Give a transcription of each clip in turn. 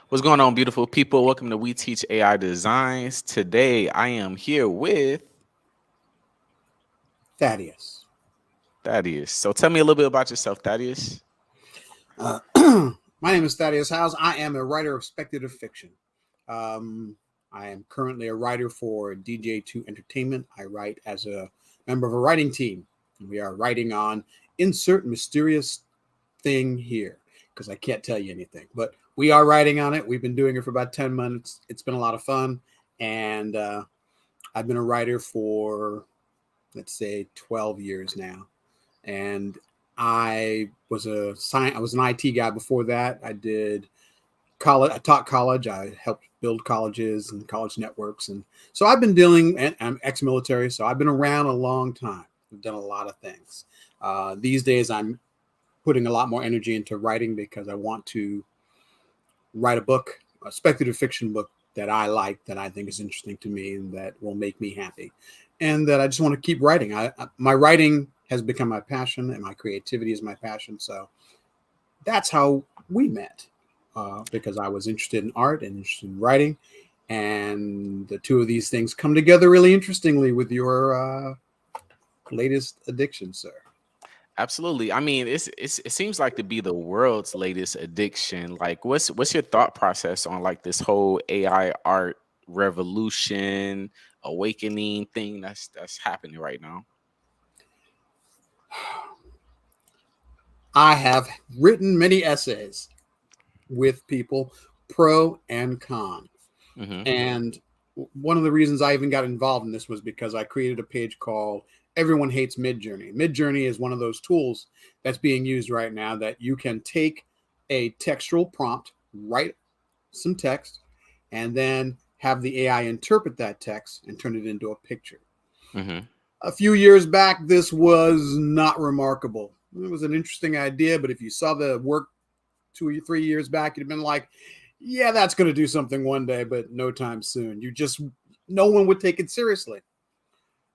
What's going on, beautiful people? Welcome to We Teach AI Designs. Today, I am here with Thaddeus. Thaddeus. So, tell me a little bit about yourself, Thaddeus. Uh, my name is Thaddeus Howze. I am a writer of speculative fiction. I am currently a writer for DJ2 Entertainment. I write as a member of a writing team. We are writing on insert mysterious thing here because I can't tell you anything. But we are writing on it. We've been doing it for about 10 months. It's been a lot of fun. And I've been a writer for, let's say, 12 years now. And I was an IT guy before that. I did college. I taught college. I helped build colleges and college networks, and so I've been dealing. And I'm ex-military, so I've been around a long time. I've done a lot of things. These days, I'm putting a lot more energy into writing because I want to write a book, a speculative fiction book that I like, that I think is interesting to me, and that will make me happy, and that I just want to keep writing. My writing has become my passion, and my creativity is my passion. So that's how we met, because I was interested in art and interested in writing, and the two of these things come together really interestingly with your latest addiction, sir. Absolutely. I mean, it seems like to be the world's latest addiction. Like, what's your thought process on like this whole AI art revolution, awakening thing that's happening right now? I have written many essays with people, pro and con. Mm-hmm. And one of the reasons I even got involved in this was because I created a page called Everyone Hates Midjourney. Midjourney is one of those tools that's being used right now that you can take a textual prompt, write some text, and then have the AI interpret that text and turn it into a picture. Mm-hmm. A few years back, this was not remarkable. It was an interesting idea, but if you saw the work 2 or 3 years back, you'd have been like, yeah, that's going to do something one day, but no time soon. No one would take it seriously.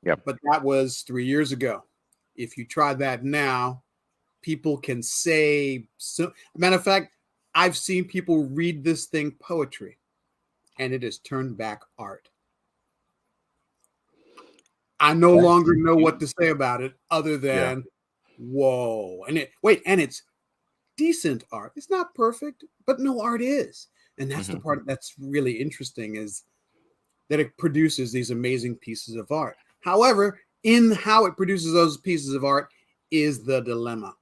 Yep. But that was 3 years ago. If you try that now, people can say, so, matter of fact, I've seen people read this thing poetry, and it has turned back art. I no That's longer know what to huge. say about it other Yeah. than, whoa. And it's decent art. It's not perfect, but no art is. And that's the Mm-hmm. part that's really interesting, is that it produces these amazing pieces of art. However, in how it produces those pieces of art is the dilemma.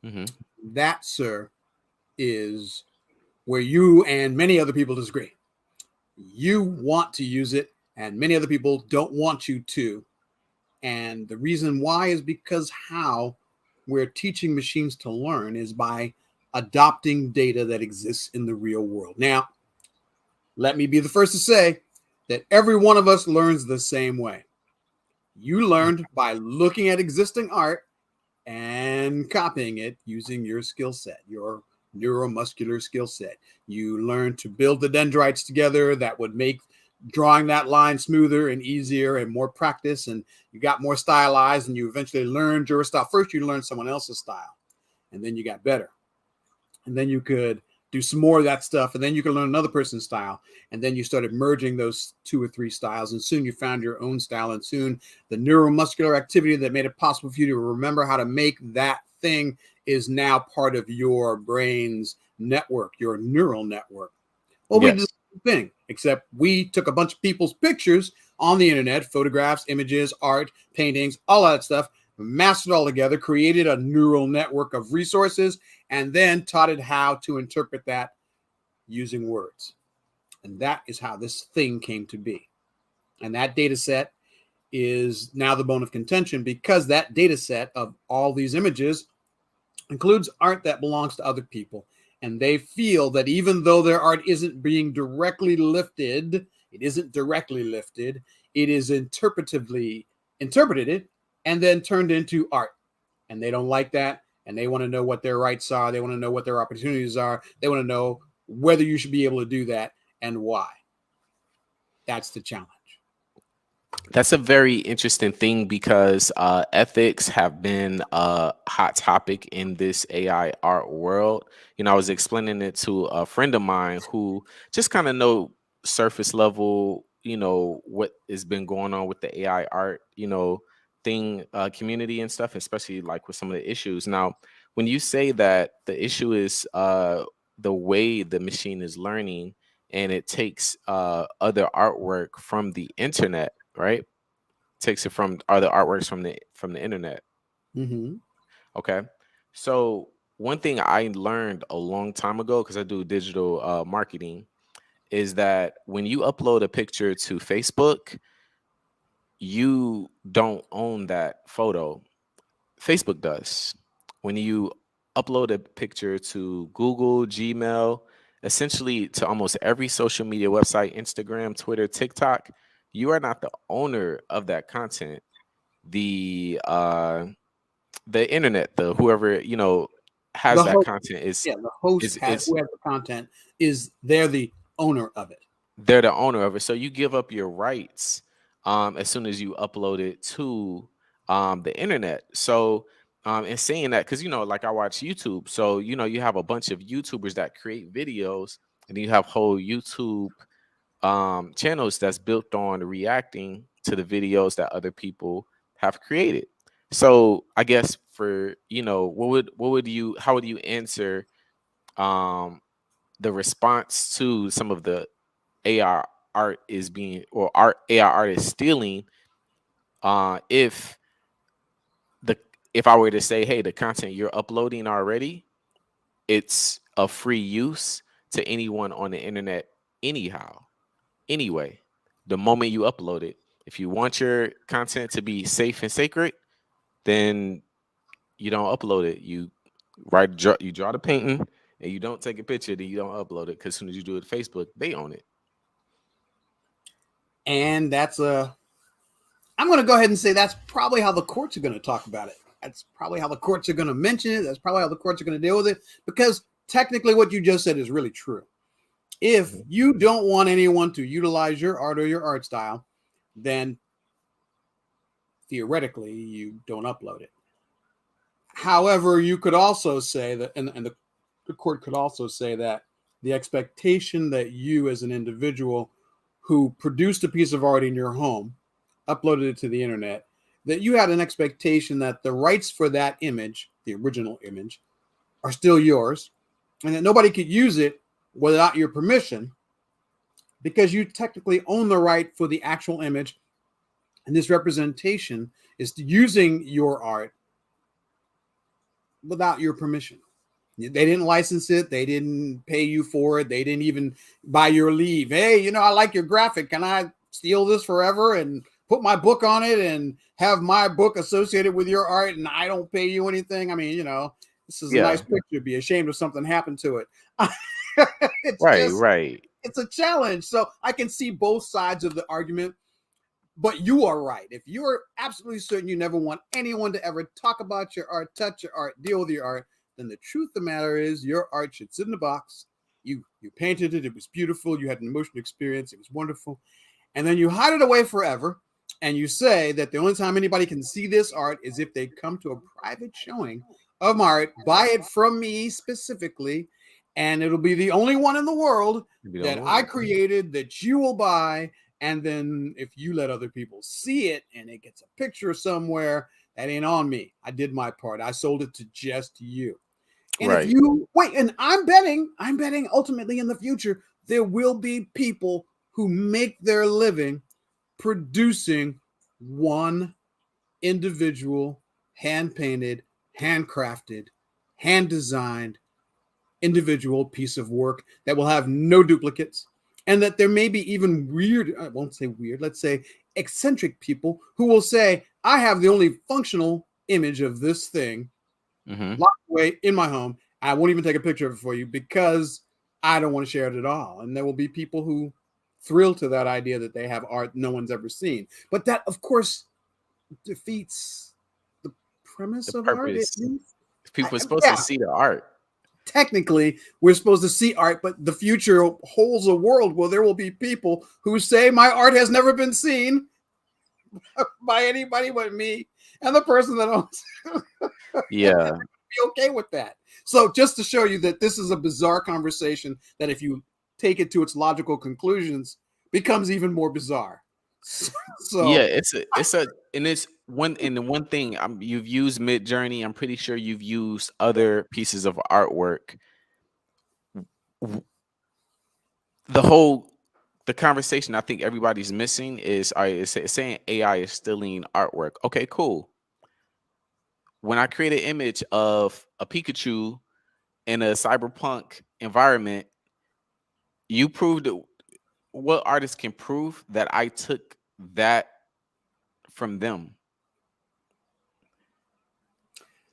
Mm-hmm. That, sir, is where you and many other people disagree. You want to use it, and many other people don't want you to. And the reason why is because how we're teaching machines to learn is by adopting data that exists in the real world. Now, let me be the first to say that every one of us learns the same way. You learned by looking at existing art and copying it using your skill set, your neuromuscular skill set. You learned to build the dendrites together that would make drawing that line smoother and easier and more practice. And you got more stylized, and you eventually learned your style. First, you learned someone else's style, and then you got better. And then you could do some more of that stuff, and then you could learn another person's style, and then you started merging those two or three styles, and soon you found your own style, and soon the neuromuscular activity that made it possible for you to remember how to make that thing is now part of your brain's network, your neural network. Well, we did the Yes. same thing, except we took a bunch of people's pictures on the internet, photographs, images, art, paintings, all that stuff, massed it all together, created a neural network of resources, and then taught it how to interpret that using words. And that is how this thing came to be. And that data set is now the bone of contention, because that data set of all these images includes art that belongs to other people. And they feel that even though their art isn't being directly lifted, it isn't directly lifted, it is interpretively interpreted and then turned into art. And they don't like that. And they want to know what their rights are. They want to know what their opportunities are. They want to know whether you should be able to do that and why. That's the challenge. That's a very interesting thing because ethics have been a hot topic in this AI art world. You know, I was explaining it to a friend of mine who just kind of know surface level, you know, what has been going on with the AI art, you know, thing community and stuff, especially like with some of the issues. Now, when you say that the issue is the way the machine is learning and it takes other artwork from the internet, right? Takes it from other artworks from the internet. Mm-hmm. Okay. So one thing I learned a long time ago, because I do digital marketing, is that when you upload a picture to Facebook, you don't own that photo. Facebook does. When you upload a picture to Google, Gmail, essentially to almost every social media website, Instagram, Twitter, TikTok, you are not the owner of that content. The internet, the whoever, you know, has The that host, content yeah, the host has is who has the content is they're the owner of it. they're the owner of it. So you give up your rights as soon as you upload it to the internet. So and saying that, because you know, like I watch YouTube, so you know, you have a bunch of YouTubers that create videos, and you have whole YouTube channels that's built on reacting to the videos that other people have created. So I guess for, you know, what would you how would you answer um the response to some of the AI art is being, or art AI art is stealing, if the if I were to say, hey, the content you're uploading already, it's a free use to anyone on the internet anyhow. Anyway, the moment you upload it, if you want your content to be safe and sacred, then you don't upload it. You draw the painting and you don't take a picture, then you don't upload it, because as soon as you do it to Facebook, they own it. And that's a I'm going to go ahead and say that's probably how the courts are going to talk about it. That's probably how the courts are going to mention it. That's probably how the courts are going to deal with it, because technically what you just said is really true. If Mhm. you don't want anyone to utilize your art or your art style, then theoretically you don't upload it. However, you could also say that, and the court could also say that the expectation that you as an individual who produced a piece of art in your home, uploaded it to the internet, that you had an expectation that the rights for that image, the original image, are still yours, and that nobody could use it without your permission, because you technically own the right for the actual image. And this representation is using your art without your permission. They didn't license it. They didn't pay you for it. They didn't even buy your leave. Hey, I like your graphic. Can I steal this forever and put my book on it and have my book associated with your art and I don't pay you anything? I mean, this is a Yeah. nice picture. Be ashamed if something happened to it. it's Right, just, right. it's a challenge. So I can see both sides of the argument. But you are right. If you are absolutely certain you never want anyone to ever talk about your art, touch your art, deal with your art, then the truth of the matter is your art should sit in a box. You painted it, it was beautiful, you had an emotional experience, it was wonderful. And then you hide it away forever. And you say that the only time anybody can see this art is if they come to a private showing of my art, buy it from me specifically, and it'll be the only one in the world You be the that only I one. created that you will buy. And then if you let other people see it and it gets a picture somewhere, that ain't on me. I did my part. I sold it to just you. And if Right. you wait, and I'm betting ultimately in the future, there will be people who make their living producing one individual, hand painted, handcrafted, hand designed individual piece of work that will have no duplicates. And that there may be even weird, I won't say weird, let's say eccentric people who will say, I have the only functional image of this thing Hmm. locked away in my home. I won't even take a picture of it for you because I don't want to share it at all. And there will be people who thrill to that idea that they have art no one's ever seen. But that, of course, defeats the The premise of art, at purpose. least. People are supposed to Yeah, see the art. technically, we're supposed to see art, but the future holds a world where there will be people who say, my art has never been seen. by anybody but me and the person that owns and Yeah. be okay with that. So just to show you that this is a bizarre conversation that if you take it to its logical conclusions becomes even more bizarre. Yeah, So and it's the one thing you've used Midjourney. I'm pretty sure you've used other pieces of artwork. W- The whole the conversation I think everybody's missing is all right, it's saying AI is stealing artwork. Okay, cool. When I create an image of a Pikachu in a cyberpunk environment, you proved what artists can prove that I took that from them.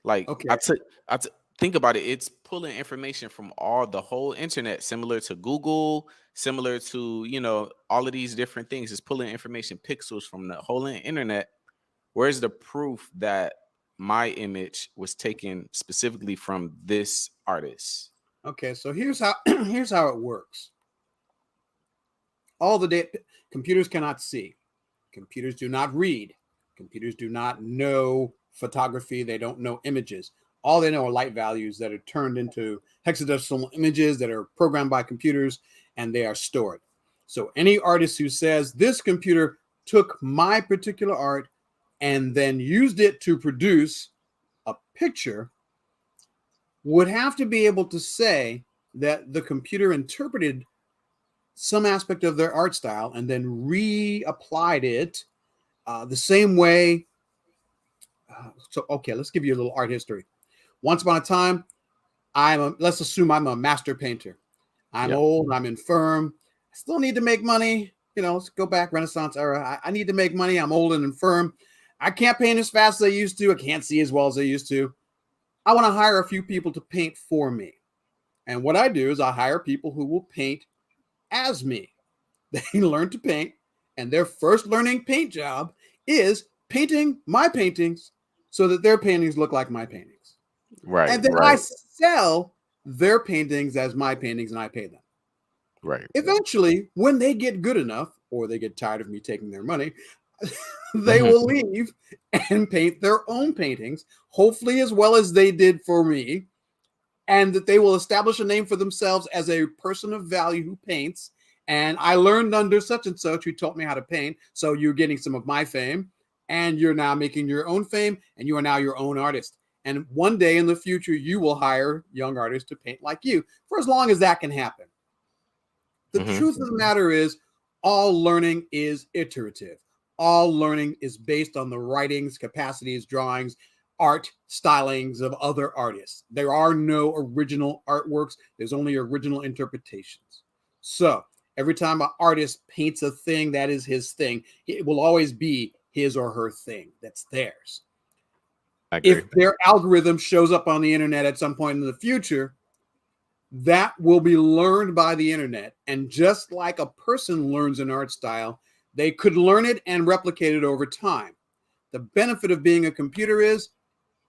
Like okay, I took think about it. It's pulling information from all the whole internet, similar to Google, similar to all of these different things. It's pulling information, pixels from the whole internet. Where's the proof that my image was taken specifically from this artist? okay. So here's how here's how it works. All the data computers cannot see. Computers do not read. Computers do not know photography. They don't know images. All they know are light values that are turned into hexadecimal images that are programmed by computers and they are stored. So any artist who says this computer took my particular art and then used it to produce a picture would have to be able to say that the computer interpreted some aspect of their art style and then reapplied it the same way. So, okay, let's give you a little art history. Once upon a time, let's assume I'm a master painter. I'm Yep. old, I'm infirm. I still need to make money. Let's go back Renaissance era. I need to make money. I'm old and infirm. I can't paint as fast as I used to. I can't see as well as I used to. I want to hire a few people to paint for me. And what I do is I hire people who will paint as me. They learn to paint, and their first learning paint job is painting my paintings so that their paintings look like my paintings. Right, And then I right, sell their paintings as my paintings and I pay them. right. Eventually, when they get good enough or they get tired of me taking their money, they Mhm. will leave and paint their own paintings, hopefully as well as they did for me, and that they will establish a name for themselves as a person of value who paints. And I learned under such and such who taught me how to paint. So you're getting some of my fame, and you're now making your own fame, and you are now your own artist. And one day in the future, you will hire young artists to paint like you for as long as that can happen. The Mhm. truth of the matter is, all learning is iterative. All learning is based on the writings, capacities, drawings, art stylings of other artists. There are no original artworks, there's only original interpretations. So every time an artist paints a thing that is his thing, it will always be his or her thing that's theirs. I agree. If their algorithm shows up on the internet at some point in the future, that will be learned by the internet. And just like a person learns an art style, they could learn it and replicate it over time. The benefit of being a computer is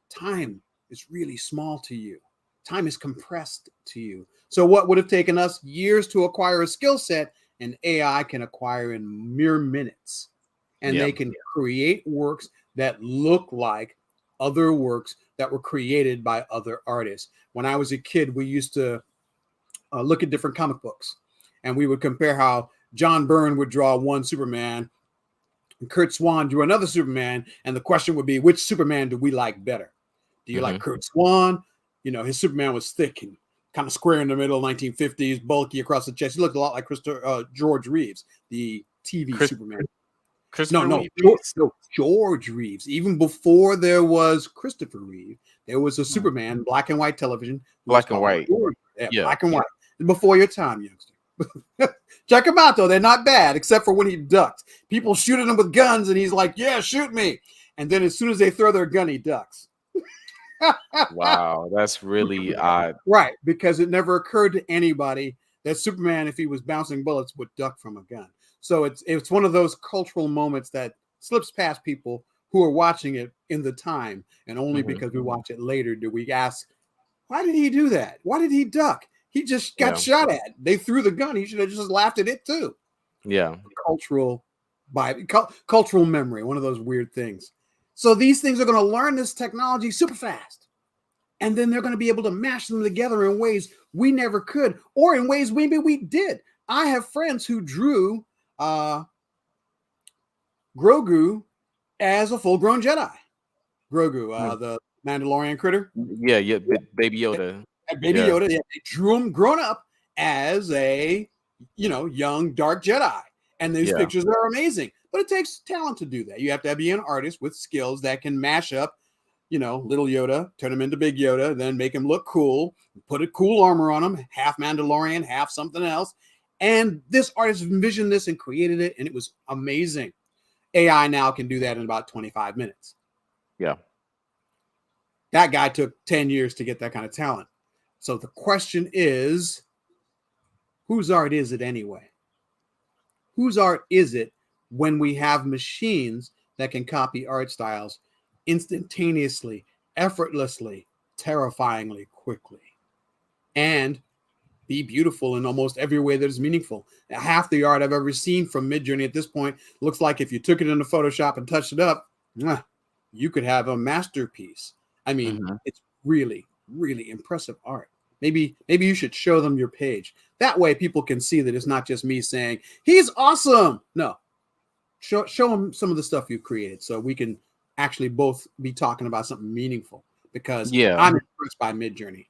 time is really small to you. Time is compressed to you. So what would have taken us years to acquire a skill set, an AI can acquire in mere minutes. And Yeah. they can create works that look like other works that were created by other artists. When I was a kid, we used to look at different comic books, and we would compare how John Byrne would draw one Superman and Kurt Swan drew another Superman, and the question would be, which Superman do we like better? Do you like Mhm. Kurt Swan? His Superman was thick and kind of square in the middle, 1950s, bulky across the chest. He looked a lot like George Reeves, the TV Chris Superman. No, Christopher no, Reeves? no, George Reeves. Even before there was Christopher Reeve, there was a Mm. Superman, black and white television, who was Black and called white. George. Yeah, Yeah. black and white. Before your time, youngster. Check them out, though. They're not bad, except for when he ducks. People shooting him with guns, and he's like, yeah, shoot me. And then as soon as they throw their gun, he ducks. Wow, that's really odd. Right, because it never occurred to anybody that Superman, if he was bouncing bullets, would duck from a gun. So it's one of those cultural moments that slips past people who are watching it in the time, and only Mhm. because we watch it later do we ask, why did he do that? Why did he duck? He just got Yeah. shot at. They threw the gun. He should have just laughed at it too. Yeah. Cultural by cultural memory, one of those weird things. So these things are going to learn this technology super fast. And then they're going to be able to mash them together in ways we never could, or in ways maybe we did. I have friends who drew Grogu as a full-grown Jedi. Grogu, Mm. the Mandalorian critter. Yeah, yeah, Baby Yoda. Baby Yeah, Yoda, yeah, they drew him grown up as a young dark Jedi, and these yeah, pictures are amazing. But it takes talent to do that. You have to be an artist with skills that can mash up, little Yoda, turn him into big Yoda, then make him look cool, put a cool armor on him, half Mandalorian, half something else. And this artist envisioned this and created it, and it was amazing. AI now can do that in about 25 minutes. yeah. That guy took 10 years to get that kind of talent. So the question is, whose art is it anyway? Whose art is it when we have machines that can copy art styles instantaneously, effortlessly, terrifyingly quickly, and be beautiful in almost every way that is meaningful? Half the art I've ever seen from Midjourney at this point looks like if you took it into Photoshop and touched it up, you could have a masterpiece. I mean, Mhm. it's really, really impressive art. Maybe you should show them your page. That way people can see that it's not just me saying, he's awesome. No, show them some of the stuff you've created so we can actually both be talking about something meaningful, because Yeah, I'm impressed by Midjourney.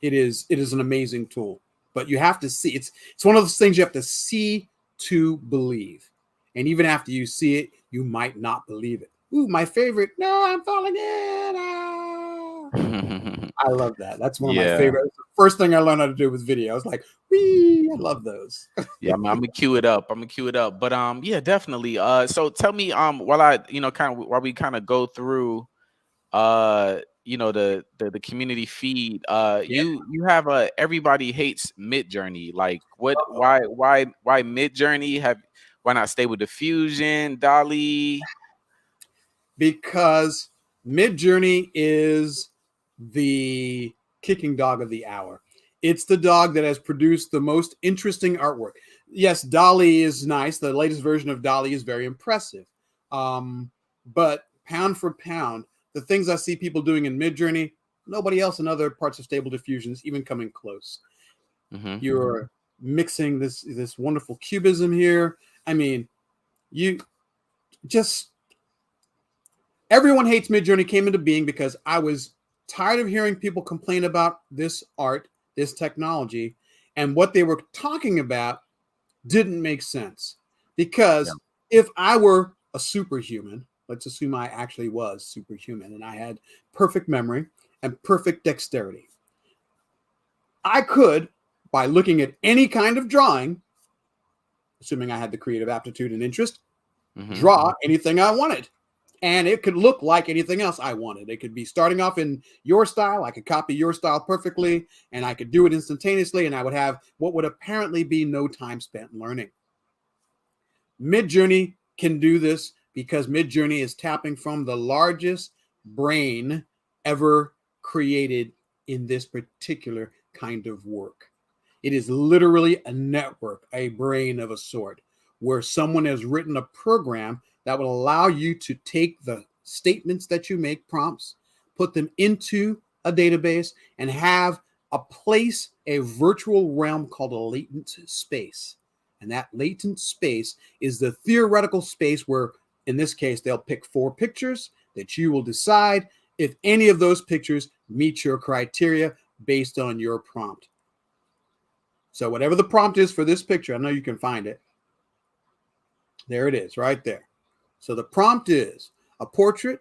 It is an amazing tool, but you have to see. It's one of those things you have to see to believe, and even after you see it, you might not believe it. Ooh, my favorite. No, I'm falling in. Ah. I love that. That's one of my yeah, favorite. That's the first thing I learned how to do with video. I was like, wee, I love those. yeah. I'm gonna cue it up. I'm gonna cue it up. But yeah, definitely. So tell me, while I, kind of while we kind of go through, the community feed, Yeah. you have a everybody hates Midjourney. Like, what? Uh-oh. Why Midjourney? Why not stay with Diffusion, Dolly? Because Midjourney is the kicking dog of the hour. It's the dog that has produced the most interesting artwork. Yes, Dolly is nice. The latest version of Dolly is very impressive. But pound for pound, the things I see people doing in Midjourney, nobody else in other parts of Stable Diffusion is even coming close. Hmm. You're mixing this wonderful cubism here. I mean, you just everyone hates Midjourney came into being because I was tired of hearing people complain about this art, this technology, and what they were talking about didn't make sense. Yeah. Because if I were a superhuman, let's assume I actually was superhuman and I had perfect memory and perfect dexterity, I could, by looking at any kind of drawing, assuming I had the creative aptitude and interest, Hmm. draw anything I wanted. And it could look like anything else I wanted. It could be starting off in your style. I could copy your style perfectly, and I could do it instantaneously, and I would have what would apparently be no time spent learning. Midjourney can do this because Midjourney is tapping from the largest brain ever created in this particular kind of work. It is literally a network, a brain of a sort, where someone has written a program that will allow you to take the statements that you make, prompts, put them into a database, and have a place, a virtual realm called a latent space. And that latent space is the theoretical space where, in this case, they'll pick 4 pictures that you will decide if any of those pictures meet your criteria based on your prompt. So whatever the prompt is for this picture, I know you can find it. There it is, right there. So the prompt is a portrait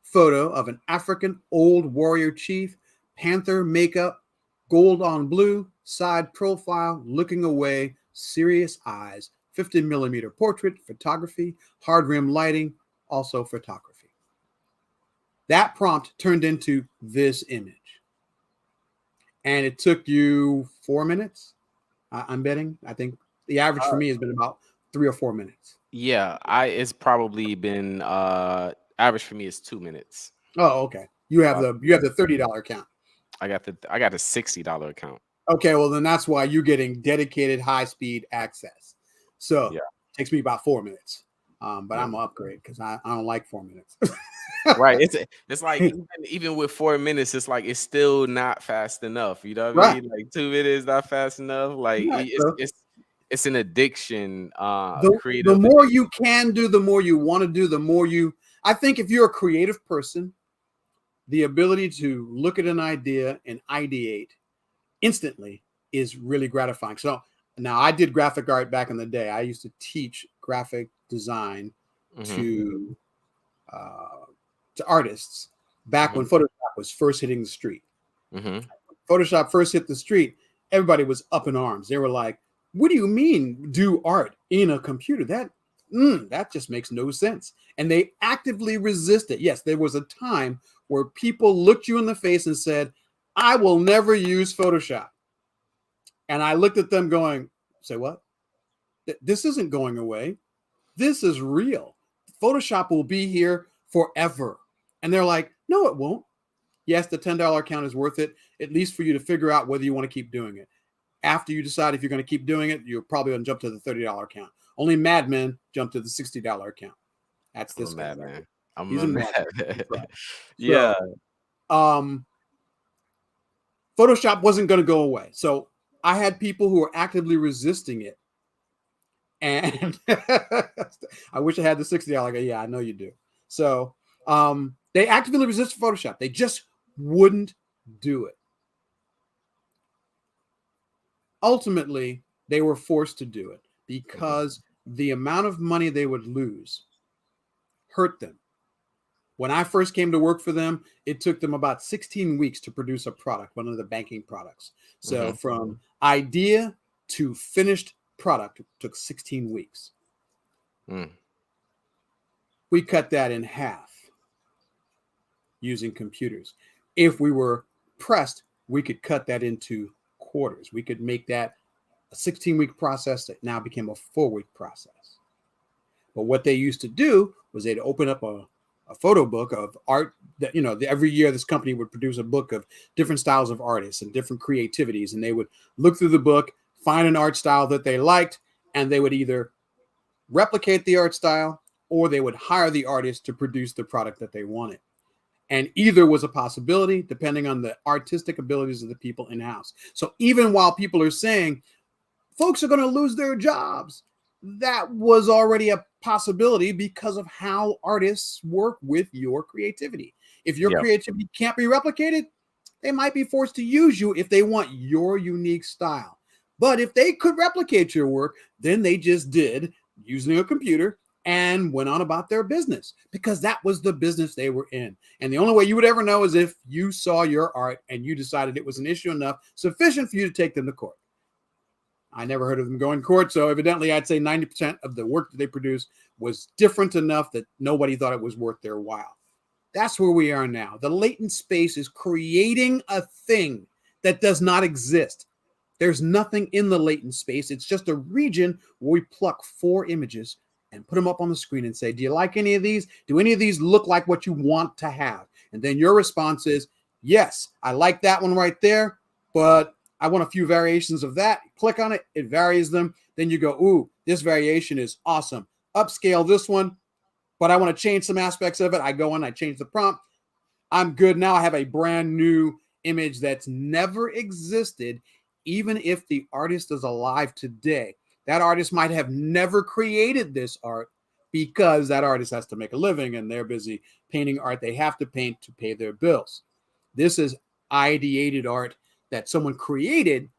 photo of an African old warrior chief, panther makeup, gold on blue, side profile, looking away, serious eyes, 50 millimeter portrait, photography, hard rim lighting, also photography. That prompt turned into this image. And it took you 4 minutes. I'm betting. I think the average for me has been about 3 or 4 minutes. Yeah, it's probably been average for me is 2 minutes. Oh, okay. You have Uh, the $30 account. I got a $60 account. Okay, well then that's why you're getting dedicated high speed access. So Yeah. Takes me about 4 minutes. But Yeah. I'm gonna upgrade because I don't like 4 minutes. Right. It's like even with 4 minutes, it's like it's still not fast enough. You know what I Right. mean? Like 2 minutes not fast enough. Like Right. So it's an addiction, a the creative more addiction. you can do, the more you want to do, the more you. I think if you're a creative person, the ability to look at an idea and ideate instantly is really gratifying. So now I did graphic art back in the day. I used to teach graphic design Mm-hmm. to uh, to artists back when Mm-hmm. Photoshop was first hitting the street. Mm-hmm. Photoshop first hit the street, everybody was up in arms. They were like, "What do you mean do art in a computer? That just makes no sense." And they actively resisted. Yes, there was a time where people looked you in the face and said, "I will never use Photoshop." And I looked at them going, "Say what? This isn't going away. This is real. Photoshop will be here forever." And they're like, "No, it won't. Yes, the $10 account is worth it, at least for you to figure out whether you want to keep doing it. After you decide if you're going to keep doing it, you're probably going to jump to the $30 account. Only madmen jump to the $60 account. That's I'm a this guy right here. madman. I'm He's a a mad. madman. That's right. Yeah. So, um, Photoshop wasn't going to go away. So I had people who were actively resisting it. And I wish I had the $60. Yeah, I know you do. So they actively resisted Photoshop. They just wouldn't do it. Ultimately, they were forced to do it Mhm. because the amount of money they would lose hurt them. When I first came to work for them, it took them about 16 weeks to produce a product, one of the banking products. So Mhm. from idea to finished product took 16 weeks. Mm. We cut that in half using computers. If we were pressed, we could cut that into quarters. We could make that a 16-week process that now became a 4-week process. But what they used to do was they'd open up a photo book of art that, every year this company would produce a book of different styles of artists and different creativities. And they would look through the book, find an art style that they liked, and they would either replicate the art style or they would hire the artist to produce the product that they wanted. And either was a possibility depending on the artistic abilities of the people in house. So even while people are saying, folks are going to lose their jobs, that was already a possibility because of how artists work with your creativity. If your Yep. creativity can't be replicated, they might be forced to use you if they want your unique style. But if they could replicate your work, then they just did using a computer and went on about their business because that was the business they were in. And the only way you would ever know is if you saw your art and you decided it was an issue enough sufficient for you to take them to court. I never heard of them going to court. So evidently, I'd say 90% of the work that they produced was different enough that nobody thought it was worth their while. That's where we are now. The latent space is creating a thing that does not exist. There's nothing in the latent space. It's just a region where we pluck 4 images and put them up on the screen and say, do you like any of these? Do any of these look like what you want to have? And then your response is, yes, I like that one right there, but I want a few variations of that. Click on it, it varies them. Then you go, ooh, this variation is awesome. Upscale this one, but I want to change some aspects of it. I go in, I change the prompt. I'm good now. I have a brand new image that's never existed, even if the artist is alive today. That artist might have never created this art because that artist has to make a living and they're busy painting art they have to paint to pay their bills. This is ideated art that someone created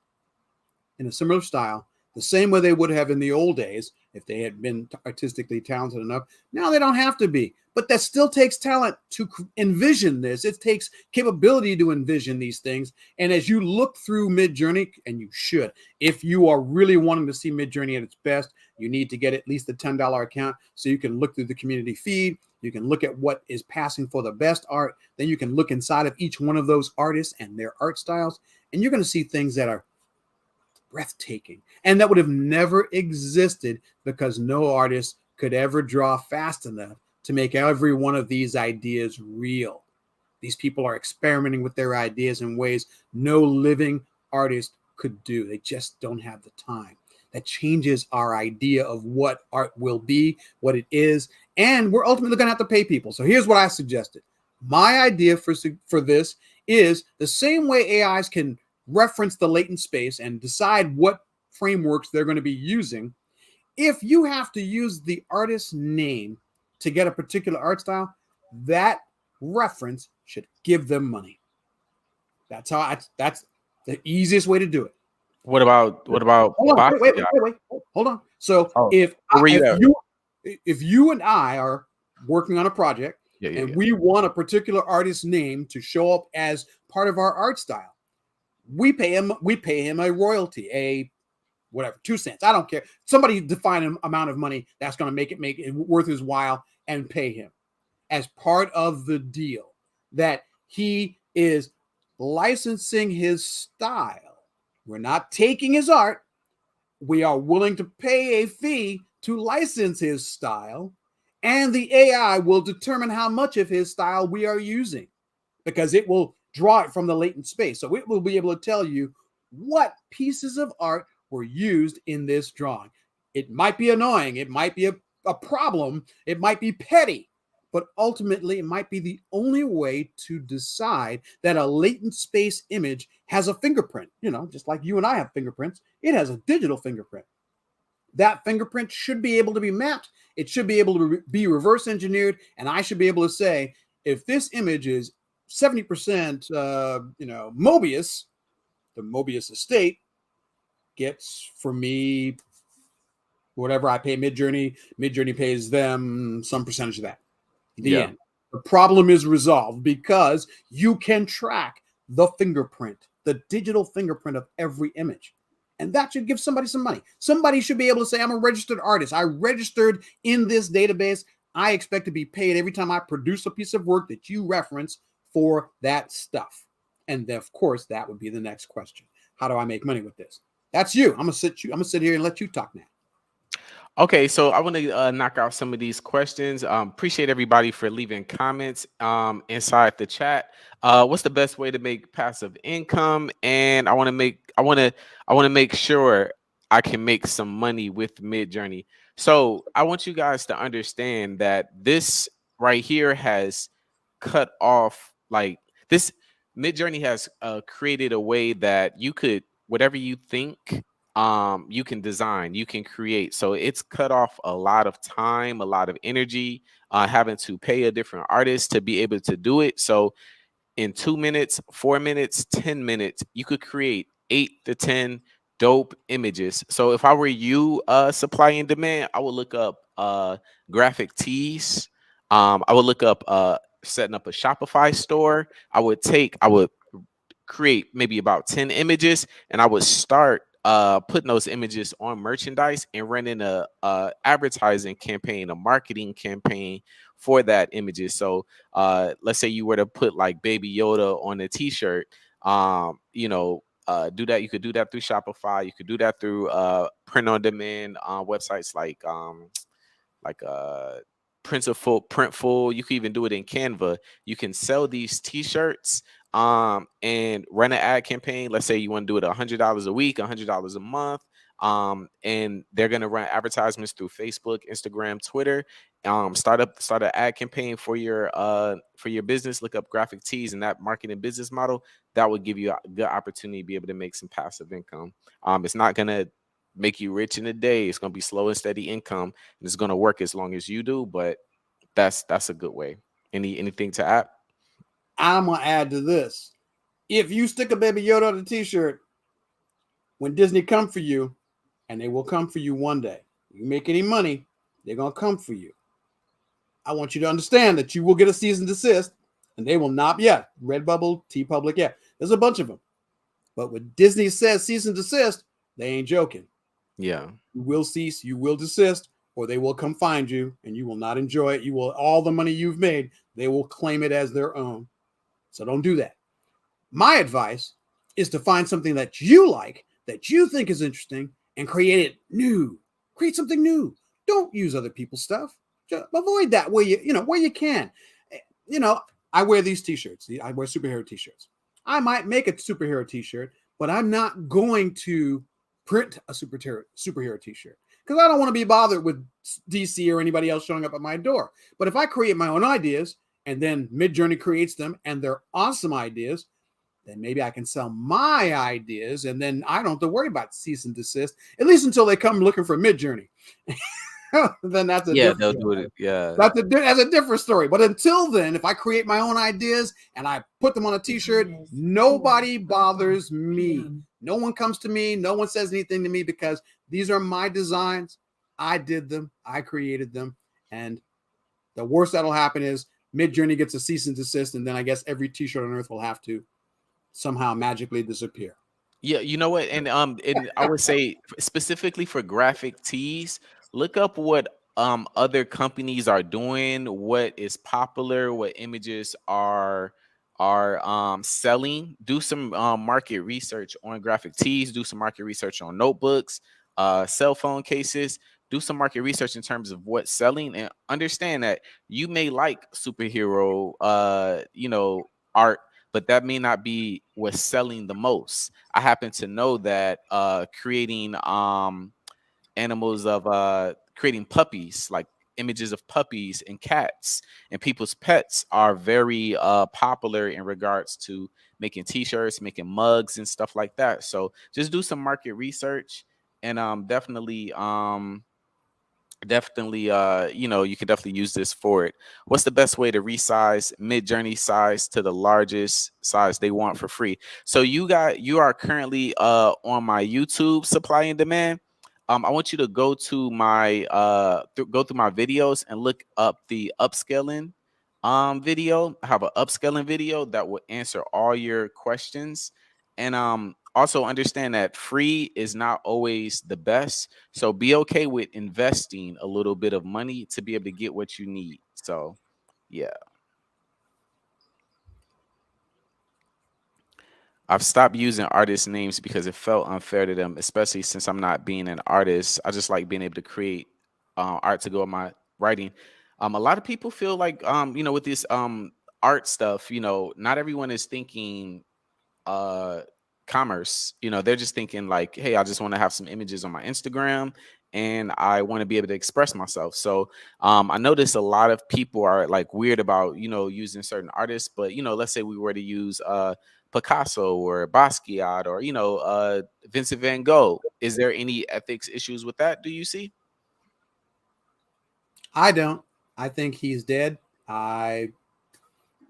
in a similar style, the same way they would have in the old days if they had been artistically talented enough. Now they don't have to be, but that still takes talent to envision this. It takes capability to envision these things. And as you look through Midjourney, and you should, if you are really wanting to see Midjourney at its best, you need to get at least the $10 account so you can look through the community feed. You can look at what is passing for the best art. Then you can look inside of each one of those artists and their art styles, and you're going to see things that are breathtaking and that would have never existed because no artist could ever draw fast enough to make every one of these ideas real. These people are experimenting with their ideas in ways no living artist could do. They just don't have the time. that changes our idea of what art will be, what it is, and we're ultimately going to have to pay people. So here's what I suggested. My idea for this is the same way AIs can reference the latent space and decide what frameworks they're going to be using. If you have to use the artist's name to get a particular art style, that reference should give them money. That's the easiest way to do it. What about Hold on, Basquiat? hold on. So Oh, where you at? if you and I are working on a project Yeah, yeah, and yeah. we want a particular artist's name to show up as part of our art style, we pay him a royalty, a whatever, 2 cents. I don't care. Somebody define an amount of money that's going to make it worth his while and pay him as part of the deal that he is licensing his style. We're not taking his art. We are willing to pay a fee to license his style, and the AI will determine how much of his style we are using because it will draw it from the latent space. So it will be able to tell you what pieces of art were used in this drawing. It might be annoying, it might be a problem, it might be petty, but ultimately it might be the only way to decide that a latent space image has a fingerprint. Just like you and I have fingerprints, it has a digital fingerprint. That fingerprint should be able to be mapped. It should be able to be reverse engineered. And I should be able to say, if this image is 70%, Mobius, the Mobius estate gets for me whatever I pay Midjourney. Midjourney pays them some percentage of that. The Yeah. end. The problem is resolved because you can track the fingerprint, the digital fingerprint of every image. And that should give somebody some money. Somebody should be able to say, I'm a registered artist. I registered in this database. I expect to be paid every time I produce a piece of work that you reference for that stuff. And then, of course, that would be the next question. How do I make money with this? That's you. I'm gonna sit here and let you talk now. Okay, so I want to knock out some of these questions. Appreciate everybody for leaving comments inside the chat. What's the best way to make passive income? And I want to make sure I can make some money with Midjourney. So I want you guys to understand that this right here has cut off like this. Midjourney has created a way that you could whatever you think you can design, you can create. So it's cut off a lot of time, a lot of energy, having to pay a different artist to be able to do it. So in 2 minutes, 4 minutes, 10 minutes, you could create 8 to 10 dope images. So if I were you, supply and demand, I would look up graphic tees. I would look up setting up a Shopify store. I would create maybe about 10 images, and I would start putting those images on merchandise and running a advertising campaign, a marketing campaign for that images. So let's say you were to put like Baby Yoda on a t-shirt, do that. You could do that through Shopify. You could do that through print on demand websites like Printful. You can even do it in Canva. You can sell these t-shirts and run an ad campaign. Let's say you want to do it $100 a week, $100 a month. And they're gonna run advertisements through Facebook, Instagram, Twitter. Start an ad campaign for your business. Look up graphic tees and that marketing business model. That would give you a good opportunity to be able to make some passive income. It's not gonna make you rich in a day. It's gonna be slow and steady income, and it's gonna work as long as you do. But that's a good way. Anything to add? I'm gonna add to this. If you stick a Baby Yoda on a t-shirt, when Disney come for you, and they will come for you one day, you make any money, they're gonna come for you. I want you to understand that you will get a cease and desist, and they will not. Yeah, Redbubble, T Public, yeah, there's a bunch of them. But when Disney says cease and desist, they ain't joking. Yeah. You will cease, you will desist, or they will come find you, and you will not enjoy it. You will all the money you've made, they will claim it as their own. So don't do that. My advice is to find something that you like, that you think is interesting, and create it new. Create something new. Don't use other people's stuff. Just avoid that where you can. You know, I wear these t-shirts. I wear superhero t-shirts. I might make a superhero t-shirt, but I'm not going to print a superhero t-shirt because I don't want to be bothered with DC or anybody else showing up at my door. But if I create my own ideas and then Midjourney creates them and they're awesome ideas, then maybe I can sell my ideas and then I don't have to worry about cease and desist, at least until they come looking for Midjourney. Then that's a Yeah, different, they'll do it. Yeah. that's a different story. But until then, if I create my own ideas and I put them on a t-shirt, nobody bothers me. No one comes to me. No one says anything to me because these are my designs. I did them. I created them. And the worst that'll happen is Midjourney gets a cease and desist, and then I guess every t-shirt on earth will have to somehow magically disappear. Yeah, you know what? And I would say specifically for graphic tees, look up what other companies are doing, what is popular, what images are selling. Do some market research on graphic tees, do some market research on notebooks, cell phone cases, do some market research in terms of what's selling and understand that you may like superhero art, but that may not be what's selling the most. I happen to know that creating animals of creating puppies, like images of puppies and cats and people's pets are very popular in regards to making t-shirts, making mugs and stuff like that. So just do some market research and definitely you can definitely use this for it. What's the best way to resize Midjourney size to the largest size they want for free? So you are currently on my YouTube supply and demand. I want you to go to my go through my videos and look up the upscaling video. I have an upscaling video that will answer all your questions. And also understand that free is not always the best, so be okay with investing a little bit of money to be able to get what you need. So, yeah. I've stopped using artist names because it felt unfair to them, especially since I'm not being an artist. I just like being able to create art to go with my writing. A lot of people feel like, with this art stuff, not everyone is thinking uh commerce. They're just thinking like, hey, I just want to have some images on my Instagram and I want to be able to express myself. So I notice a lot of people are like weird about using certain artists, but let's say we were to use Picasso or Basquiat or Vincent van Gogh. Is there any ethics issues with that, do you see? I don't. I think he's dead. I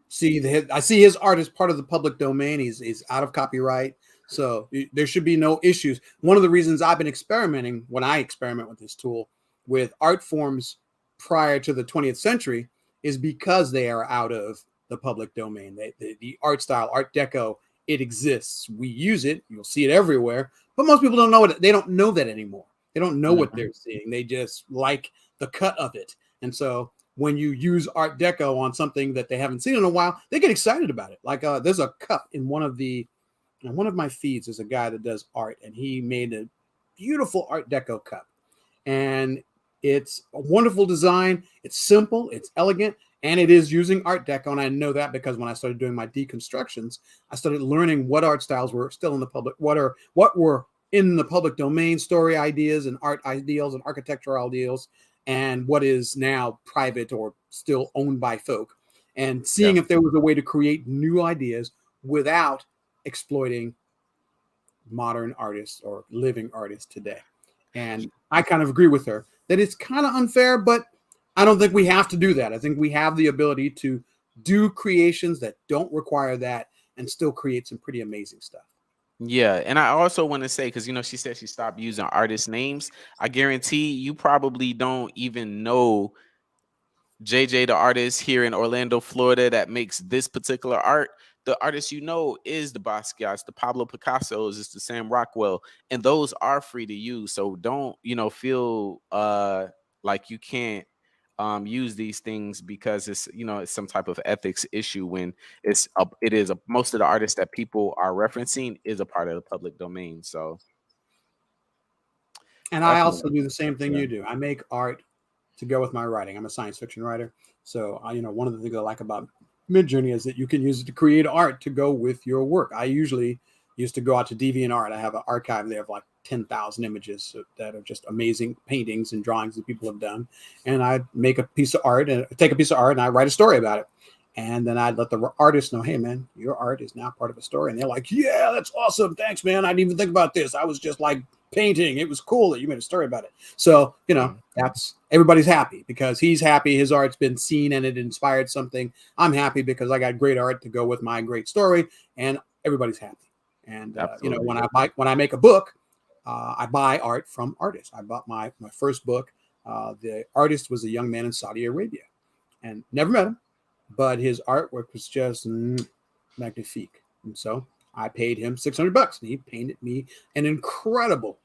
see his art as part of the public domain. He's out of copyright, so there should be no issues. One of the reasons I've been experimenting when I experiment with this tool with art forms prior to the 20th century is because they are out of the public domain. The art style, Art Deco, it exists. We use it. You'll see it everywhere, but most people don't know it. They don't know that anymore. They don't know what Mhm. they're seeing. They just like the cut of it, and so when you use Art Deco on something that they haven't seen in a while, they get excited about it. Like there's a cup in one of my feeds. There's a guy that does art, and he made a beautiful Art Deco cup, and it's a wonderful design. It's simple, it's elegant, and it is using Art Deco. And I know that because when I started doing my deconstructions, I started learning what art styles were still in the public, what were in the public domain, story ideas and art ideals and architectural ideals, and what is now private or still owned by folk, and Yeah. seeing if there was a way to create new ideas without exploiting modern artists or living artists today. And I kind of agree with her that it's kind of unfair, but I don't think we have to do that. I think we have the ability to do creations that don't require that and still create some pretty amazing stuff. Yeah, and I also want to say, because she said she stopped using artist names. I guarantee you probably don't even know JJ, the artist here in Orlando, Florida, that makes this particular art. The artist is the Basquiat's, the Pablo Picasso's, it's the Sam Rockwell, and those are free to use. So don't feel like you can't use these things because it's some type of ethics issue when most of the artists that people are referencing is a part of the public domain. So And I also definitely, do the same thing yeah. you do. I make art to go with my writing. I'm a science fiction writer. So, one of the things I like about Midjourney is that you can use it to create art to go with your work. I usually used to go out to DeviantArt. I have an archive there of like 10,000 images that are just amazing paintings and drawings that people have done. And I make a piece of art and take a piece of art and I write a story about it. And then I'd let the artist know, hey, man, your art is now part of a story. And they're like, yeah, that's awesome. Thanks, man. I didn't even think about this. I was just like painting. It was cool that you made a story about it. So, that's everybody's happy because he's happy. His art's been seen and it inspired something. I'm happy because I got great art to go with my great story and everybody's happy. And, Absolutely. when I make a book, I buy art from artists. I bought my first book. The artist was a young man in Saudi Arabia and never met him, but his artwork was just magnifique. And so I paid him $600 and he painted me an incredible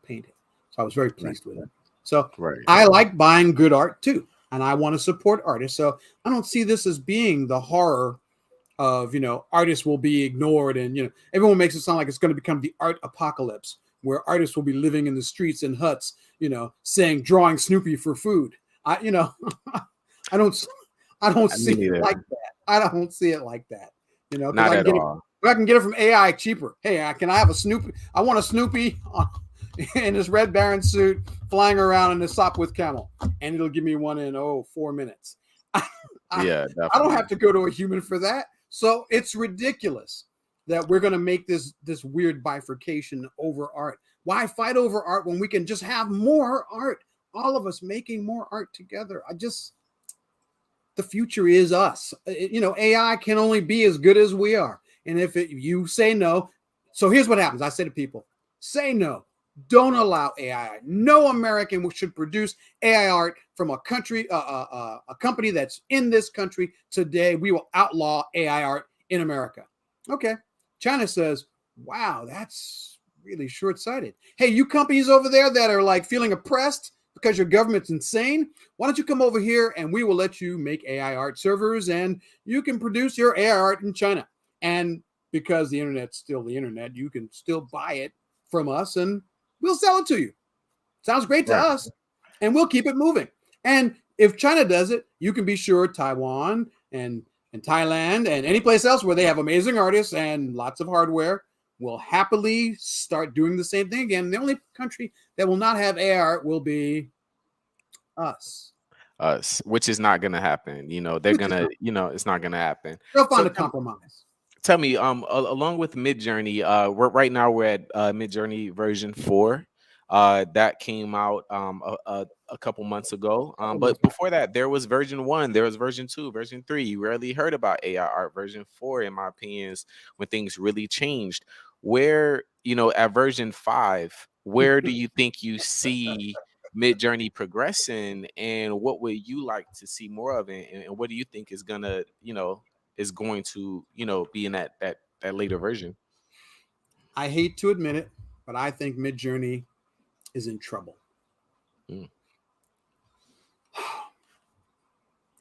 painting. So I was very pleased with it. So Right. I like buying good art too. And I want to support artists. So I don't see this as being the horror of, artists will be ignored. And, everyone makes it sound like it's going to become the art apocalypse where artists will be living in the streets and huts, saying, drawing Snoopy for food. I don't see it like that. I don't see it like that. Because Not at all. I can get it from AI cheaper. Hey, can I have a Snoopy? I want a Snoopy in this Red Baron suit flying around in a Sopwith camel, and it'll give me one in 4 minutes. Yeah, definitely. I don't have to go to a human for that. So it's ridiculous that we're going to make this weird bifurcation over art. Why fight over art when we can just have more art? All of us making more art together. The future is us. AI can only be as good as we are. And if you say no, so here's what happens. I say to people, say no. Don't allow AI. No American should produce AI art from a country, a company that's in this country today. We will outlaw AI art in America. Okay. China says, wow, that's really short-sighted. Hey, you companies over there that are like feeling oppressed because your government's insane, why don't you come over here and we will let you make AI art servers and you can produce your AI art in China. And because the internet's still the internet, you can still buy it from us and we'll sell it to you. Sounds great to us. And we'll keep it moving. And if China does it, you can be sure Taiwan and Thailand and any place else where they have amazing artists and lots of hardware will happily start doing the same thing again. The only country that will not have AI art will be us. Which is not gonna happen. They're gonna, it's not gonna happen. They'll find So a compromise. tell me, along with Midjourney, right now we're at Midjourney version 4. That came out a couple months ago. But before that, there was version 1, there was version 2, version 3. You rarely heard about AI art. Version 4, in my opinion, is when things really changed. Where, at version 5, where do you think you see Midjourney progressing, and what would you like to see more of it, and what do you think is gonna, is going to, be in that later version? I hate to admit it, but I think Midjourney is in trouble. Mm.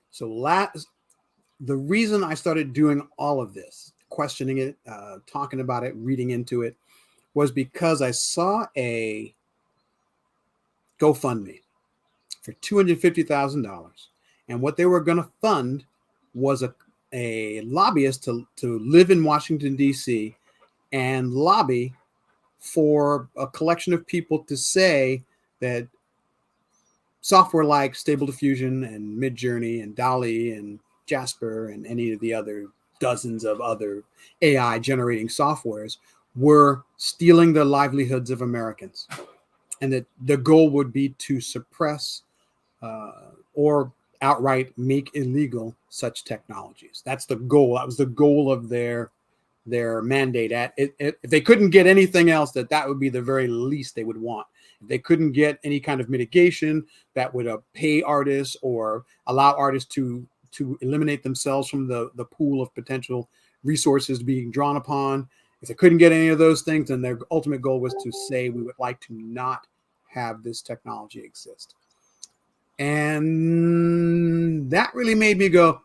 So the reason I started doing all of this, questioning it, talking about it, reading into it, was because I saw a GoFundMe for $250,000, and what they were going to fund was a lobbyist to live in Washington D.C. and lobby for a collection of people to say that software like Stable Diffusion and Midjourney and DALL-E and Jasper and any of the other dozens of other AI generating softwares were stealing the livelihoods of Americans, and that the goal would be to suppress or outright make illegal such technologies. That's the goal. That was the goal of their mandate. If they couldn't get anything else, that would be the very least they would want. If they couldn't get any kind of mitigation that would pay artists or allow artists to eliminate themselves from the pool of potential resources being drawn upon, if they couldn't get any of those things, then their ultimate goal was to say we would like to not have this technology exist. And that really made me go,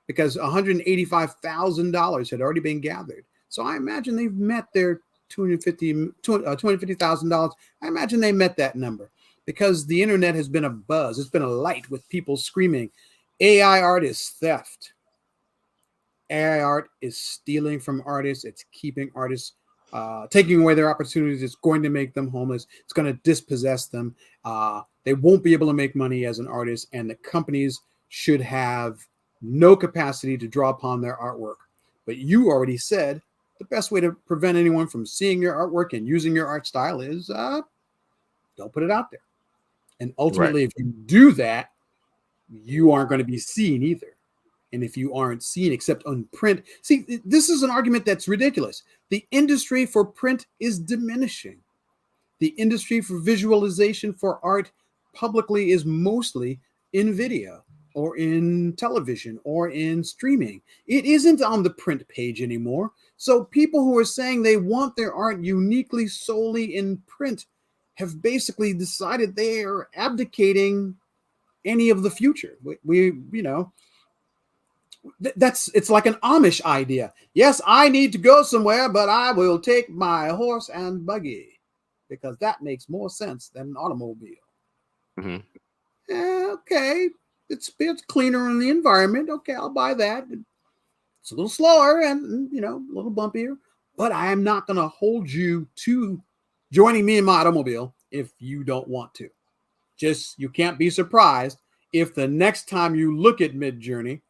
because $185,000 had already been gathered. So I imagine they've met their $250,000. I imagine they met that number because the internet has been a buzz. It's been a light with people screaming, AI art is theft. AI art is stealing from artists. It's keeping artists taking away their opportunities. It's going to make them homeless. It's going to dispossess them. They won't be able to make money as an artist, and the companies should have no capacity to draw upon their artwork. But you already said the best way to prevent anyone from seeing your artwork and using your art style is don't put it out there. And Right. ultimately, if you do that, you aren't going to be seen either. And if you aren't seen except on print, see, this is an argument that's ridiculous. The industry for print is diminishing. The industry for visualization for art publicly is mostly in video or in television or in streaming. It isn't on the print page anymore. So people who are saying they want their art uniquely solely in print have basically decided they are abdicating any of the future. That's it's like an Amish idea. Yes, I need to go somewhere, but I will take my horse and buggy because that makes more sense than an automobile. Hmm. Okay, it's cleaner in the environment. Okay, I'll buy that. It's a little slower and a little bumpier, but I am not going to hold you to joining me in my automobile if you don't want to. Just you can't be surprised if the next time you look at Midjourney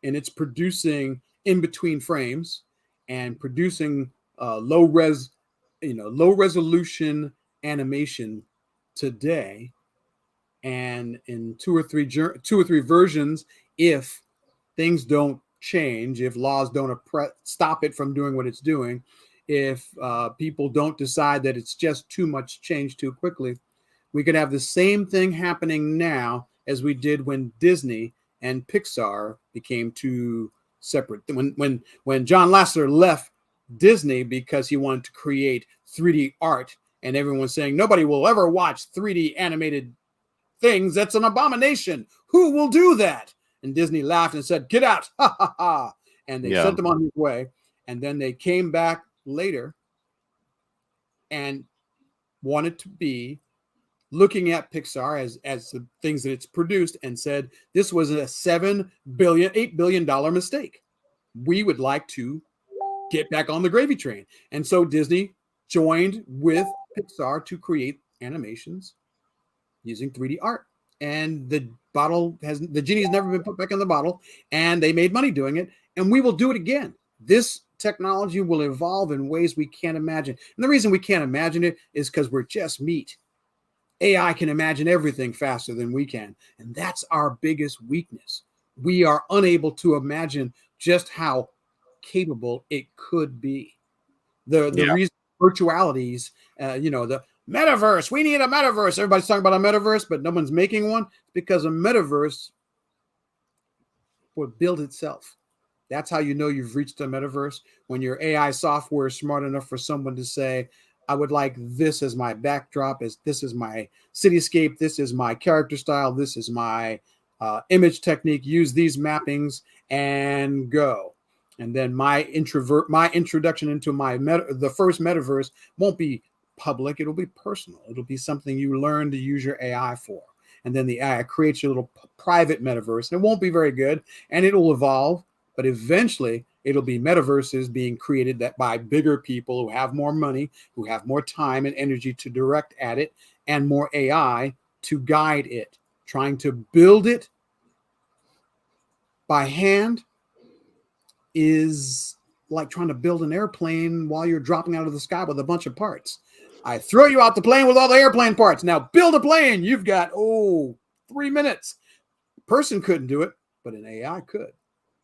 and it's producing in between frames and producing low resolution animation today, and in two or three versions, if things don't change, if laws don't stop it from doing what it's doing, if people don't decide that it's just too much change too quickly, we could have the same thing happening now as we did when Disney and Pixar became two separate. When John Lasseter left Disney because he wanted to create 3D art, and everyone's saying nobody will ever watch 3D animated things. That's an abomination. Who will do that? And Disney laughed and said, "Get out!" Ha ha ha! And they Yeah. sent him on his way. And then they came back later and wanted to be looking at Pixar as the things that it's produced and said this was a $8 billion mistake. We would like to get back on the gravy train. And so Disney joined with Pixar to create animations using 3D art. And the genie's never been put back in the bottle, and they made money doing it, and we will do it again. This technology will evolve in ways we can't imagine. And the reason we can't imagine it is because we're just meat. AI can imagine everything faster than we can. And that's our biggest weakness. We are unable to imagine just how capable it could be. The Yeah. reason virtualities, the metaverse, we need a metaverse. Everybody's talking about a metaverse, but no one's making one because a metaverse would build itself. That's how you know you've reached a metaverse when your AI software is smart enough for someone to say, I would like this as my backdrop, as this is my cityscape, this is my character style, this is my image technique, use these mappings and go. And then my introduction into the first metaverse won't be public, it'll be personal. It'll be something you learn to use your AI for. And then the AI creates your little private metaverse, and it won't be very good, and it'll evolve, but eventually it'll be metaverses being created that by bigger people who have more money, who have more time and energy to direct at it, and more AI to guide it. Trying to build it by hand is like trying to build an airplane while you're dropping out of the sky with a bunch of parts. I throw you out the plane with all the airplane parts. Now build a plane. You've got 3 minutes. A person couldn't do it, but an AI could.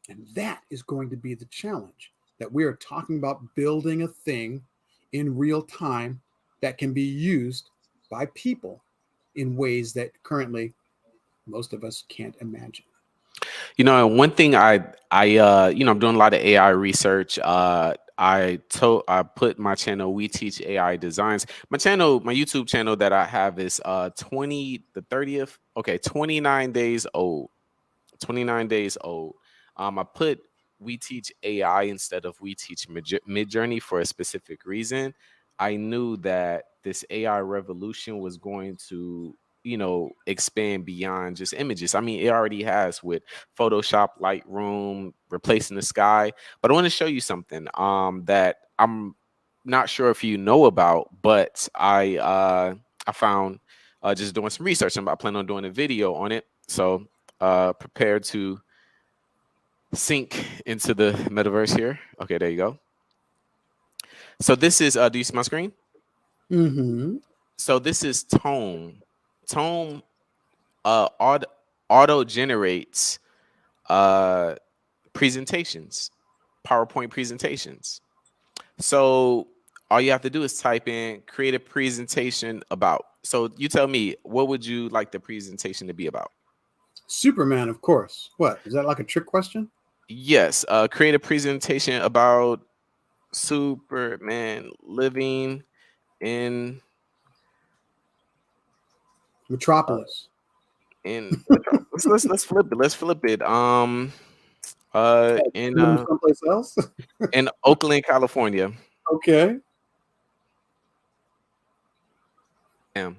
And that is going to be the challenge, that we are talking about building a thing in real time that can be used by people in ways that currently most of us can't imagine. And one thing I'm doing a lot of AI research. I put my channel We Teach AI Designs. My YouTube channel that I have is 29 days old. 29 days old. I put We Teach AI instead of We Teach Midjourney for a specific reason. I knew that this AI revolution was going to, expand beyond just images. I mean, it already has with Photoshop, Lightroom, replacing the sky. But I want to show you something that I'm not sure if you know about, but I found just doing some research. I plan on doing a video on it. So prepared to sink into the metaverse here. Okay, there you go. So this is do you see my screen? Mm-hmm. So this is Tone. Tone auto generates uh presentations, PowerPoint presentations. So all you have to do is type in create a presentation about. So you tell me, what would you like the presentation to be about? Superman, of course. What is that, like a trick question? Yes, create a presentation about Superman living in uh, Metropolis. let's flip it. Let's flip it. Oh, living someplace else. In Oakland, California. Okay. Yeah.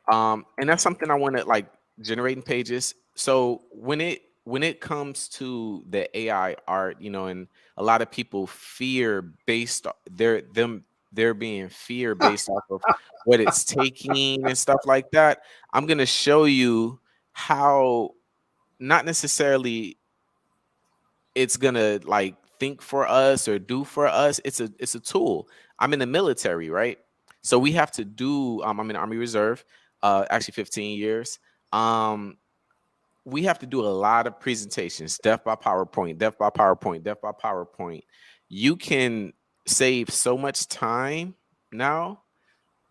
And that's something I want to like generating pages. So when it comes to the AI art, and a lot of people fear based they're being fear based off of what it's taking and stuff like that. I'm gonna show you how not necessarily it's gonna like think for us or do for us. It's a tool. I'm in the military, right? So we have to do I'm in Army Reserve, actually 15 years. Um we have to do a lot of presentations, death by PowerPoint, death by PowerPoint, death by PowerPoint. You can save so much time now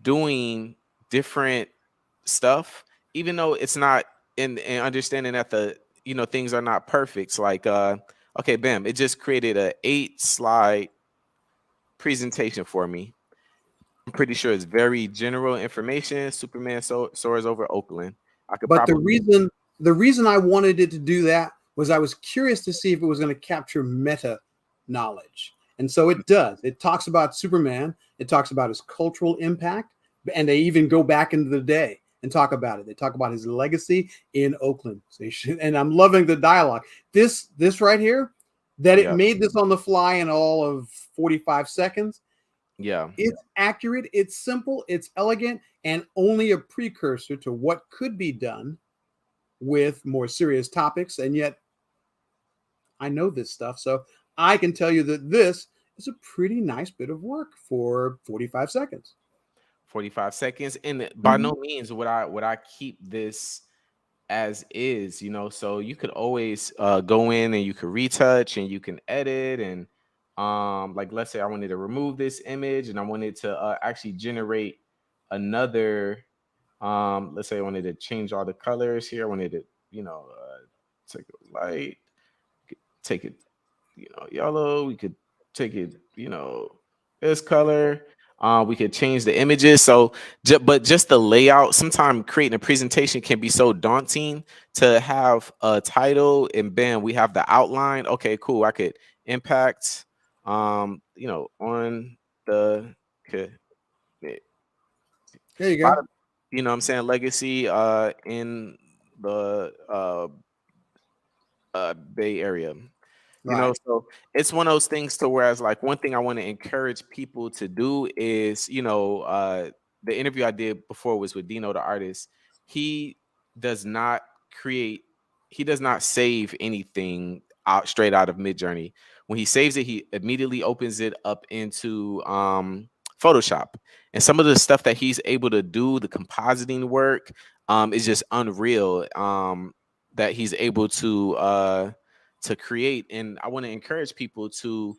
doing different stuff, even though it's not in understanding that the things are not perfect. It's like okay, bam, it just created a 8 slide presentation for me. I'm pretty sure it's very general information. Superman soars over Oakland. I could But the probably reason the reason I wanted it to do that was I was curious to see if it was going to capture meta knowledge. And so it does. It talks about Superman, it talks about his cultural impact, and they even go back into the day and talk about it. They talk about his legacy in Oakland. So and I'm loving the dialogue. This right here, that it yeah, made this on the fly in all of 45 seconds. yeah. It's accurate, it's simple, it's elegant, and only a precursor to what could be done with more serious topics. And yet, I know this stuff. So I can tell you that this is a pretty nice bit of work for 45 seconds. 45 seconds, and by Mhm. no means would I keep this as is, so you could always go in and you could retouch and you can edit. And like, let's say I wanted to remove this image and I wanted to actually generate another. Let's say I wanted to change all the colors here. I wanted to take it light, take it yellow. We could take it this color. We could change the images. So but just the layout, sometimes creating a presentation can be so daunting. To have a title and bam, we have the outline. Okay, cool. I could impact on the could There you lot go. of I'm saying legacy in the Bay Area. Right. So it's one of those things to whereas like one thing I want to encourage people to do is, the interview I did before was with Dino the artist. He does not create, he does not save anything out straight out of Midjourney. When he saves it, he immediately opens it up into Photoshop. And some of the stuff that he's able to do, the compositing work, is just unreal. That he's able to create. And I want to encourage people to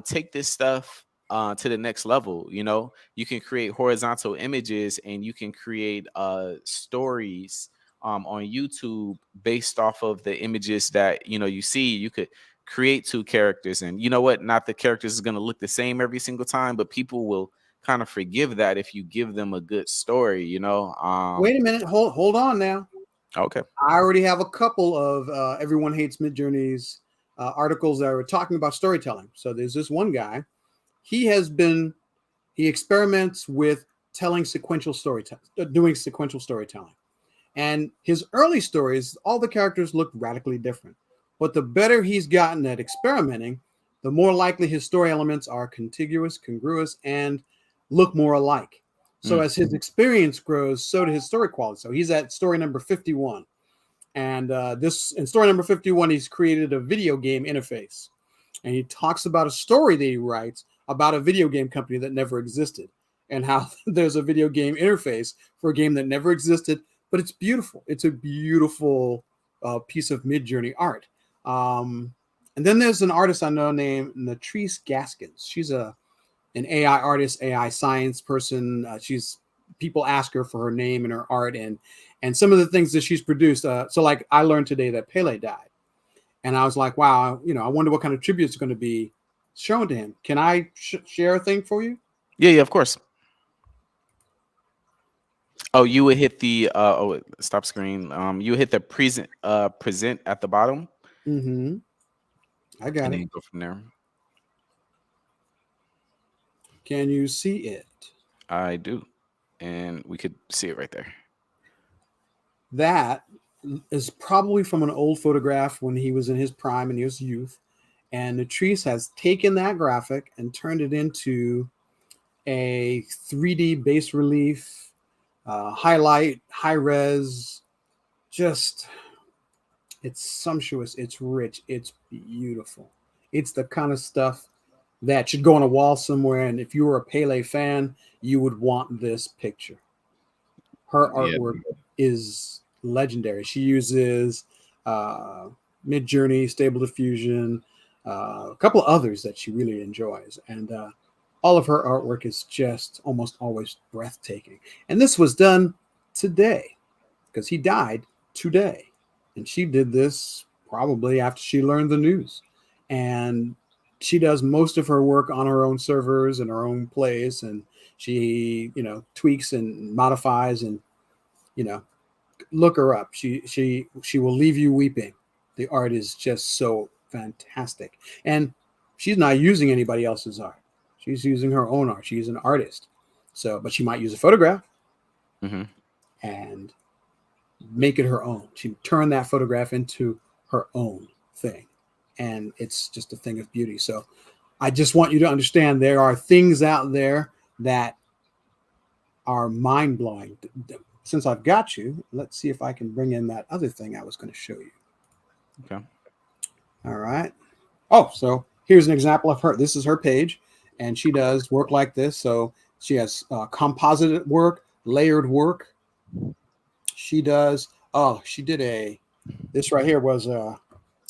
take this stuff to the next level. You can create horizontal images and you can create stories on YouTube based off of the images that you see. You could create two characters, and you know what, not the characters is going to look the same every single time, but people will kind of forgive that if you give them a good story. Wait a minute. Hold on now. Okay. I already have a couple of Everyone Hates Midjourney's articles that are talking about storytelling. So there's this one guy. He has been he experiments with telling sequential storytelling, doing sequential storytelling. And his early stories, all the characters look radically different. But the better he's gotten at experimenting, the more likely his story elements are contiguous, congruous, and look more alike. So Mm. as his experience grows, so do his story quality. So he's at story number 51. And this in story number 51, he's created a video game interface. And he talks about a story that he writes about a video game company that never existed and how there's a video game interface for a game that never existed, but it's beautiful. It's a beautiful piece of Midjourney art. And then there's an artist I know named Natrice Gaskins. She's an AI artist, AI science person. She's people ask her for her name and her art and some of the things that she's produced. So like I learned today that Pele died, and I was like, wow, I wonder what kind of tribute is going to be shown to him. Can I share a thing for you? Yeah, yeah, of course. Oh, you would hit the stop screen. You hit the present at the bottom, Mm-hmm. I got and it. then go from there. Can you see it? I do, and we could see it right there. That is probably from an old photograph when he was in his prime and he was youth. And Natrice has taken that graphic and turned it into a 3D bas relief, highlight, high res. Just, it's sumptuous, it's rich, it's beautiful. It's the kind of stuff that should go on a wall somewhere. And if you were a Pele fan, you would want this picture. Her Yeah. artwork is legendary. She uses uh, Midjourney, Stable Diffusion, a couple of others that she really enjoys, and all of her artwork is just almost always breathtaking. And this was done today because he died today, and she did this probably after she learned the news, and she does most of her work on her own servers and her own place, and she tweaks and modifies and you know look her up. She will leave you weeping. The art is just so fantastic, and she's not using anybody else's art. She's using her own art. She's an artist, so but she might use a photograph Hmm. and make it her own. She turned that photograph into her own thing, and it's just a thing of beauty. So I just want you to understand there are things out there that are mind blowing. Since I've got you, let's see if I can bring in that other thing I was going to show you. Okay. All right. Oh, so here's an example of her. This is her page, and she does work like this. So she has composite work, layered work. She does. Oh, she did a. This right here was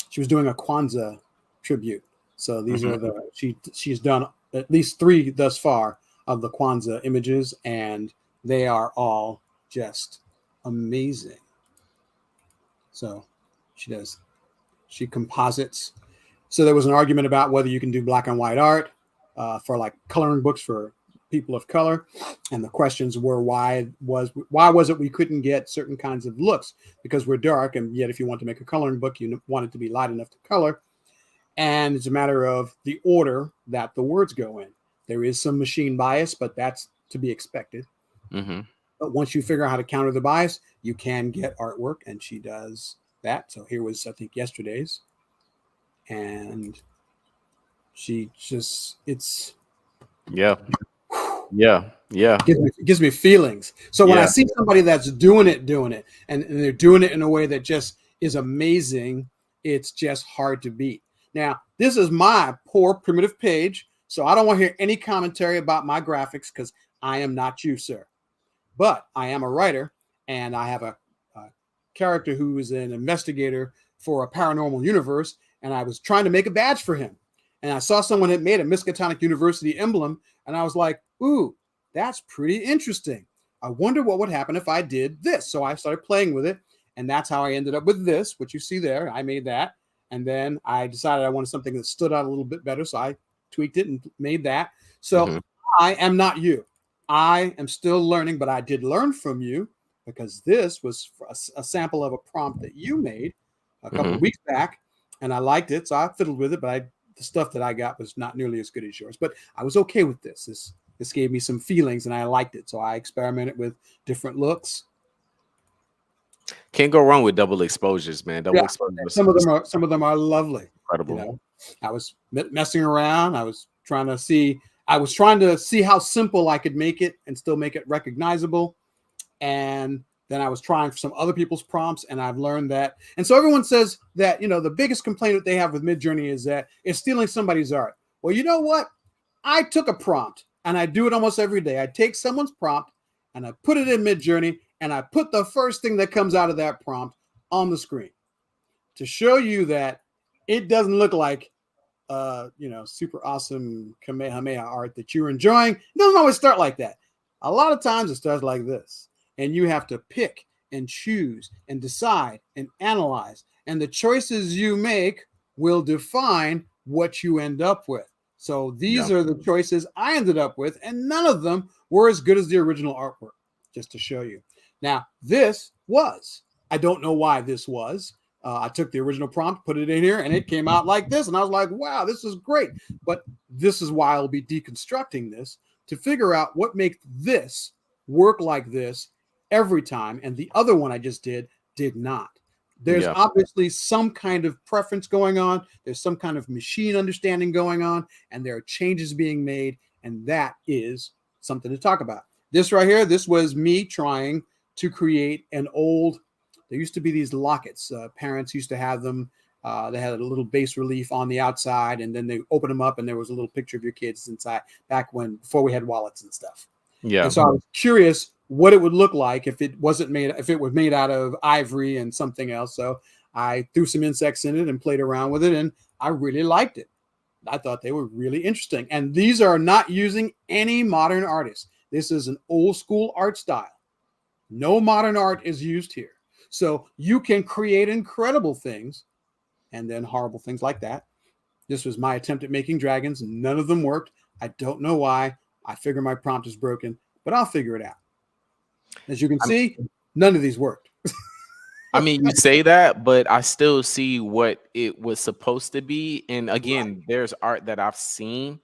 she was doing a Kwanzaa tribute. So these Hmm. are the she's done at least 3 thus far of the Kwanzaa images, and they are all just amazing. So she composites. So there was an argument about whether you can do black and white art for like coloring books for people of color, and the questions were why was it we couldn't get certain kinds of looks because we're dark, and yet if you want to make a coloring book, you want it to be light enough to color, and it's a matter of the order that the words go in. There is some machine bias, but that's to be expected. Hmm. But once you figure out how to counter the bias, you can get artwork, and she does that. So here was, I think, yesterday's, and she just it's Yeah. Yeah. Yeah. gives me feelings. So when I Yeah. see somebody that's doing it, and they're doing it in a way that just is amazing, it's just hard to beat. Now, this is my poor primitive page, so I don't want to hear any commentary about my graphics because I am not you, sir. But I am a writer, and I have a character who is an investigator for a paranormal universe, and I was trying to make a badge for him. And I saw someone had made a Miskatonic University emblem, and I was like, ooh, that's pretty interesting. I wonder what would happen if I did this. So I started playing with it, and that's how I ended up with this, what you see there. I made that, and then I decided I wanted something that stood out a little bit better, so I tweaked it and made that. So Hmm. I am not you. I am still learning, but I did learn from you because this was a sample of a prompt that you made a couple of Hmm. weeks back, and I liked it, so I fiddled with it. But the stuff that I got was not nearly as good as yours. But I was okay with this. This gave me some feelings, and I liked it, so I experimented with different looks. Can't go wrong with double exposures, man. Double Yeah, exposure and was some of them are lovely. You incredible. know, I was messing around. I was trying to see how simple I could make it and still make it recognizable. And then I was trying for some other people's prompts, and I've learned that. And so everyone says that, the biggest complaint that they have with Midjourney is that it's stealing somebody's art. Well, you know what? I took a prompt, and I do it almost every day. I take someone's prompt and I put it in Midjourney, and I put the first thing that comes out of that prompt on the screen to show you that it doesn't look like super awesome Kamehameha art that you're enjoying. It doesn't always start like that. A lot of times it starts like this, and you have to pick and choose and decide and analyze, and the choices you make will define what you end up with. So Yeah. these are the choices I ended up with, and none of them were as good as the original artwork, just to show you. Now, I don't know why this was. I took the original prompt, put it in here, and it came out like this. And I was like, wow, this is great. But this is why I'll be deconstructing this to figure out what makes this work like this every time. And the other one I just did not. There's Yeah. obviously some kind of preference going on. There's some kind of machine understanding going on, and there are changes being made. And that is something to talk about. This right here, this was me trying to create an old, there used to be these lockets. Parents used to have them. They had a little bas relief on the outside, and then they open them up, and there was a little picture of your kids inside before we had wallets and stuff. And Yeah. so I was curious what it would look like if it was made out of ivory and something else. So I threw some insects in it and played around with it, and I really liked it. I thought they were really interesting. And these are not using any modern artists. This is an old school art style. No modern art is used here. So you can create incredible things and then horrible things like that. This was my attempt at making dragons. None of them worked. I don't know why. I figure my prompt is broken, but I'll figure it out. As you can see, none of these worked. I mean, you say that, but I still see what it was supposed to be. And Right. again, there's art that I've seen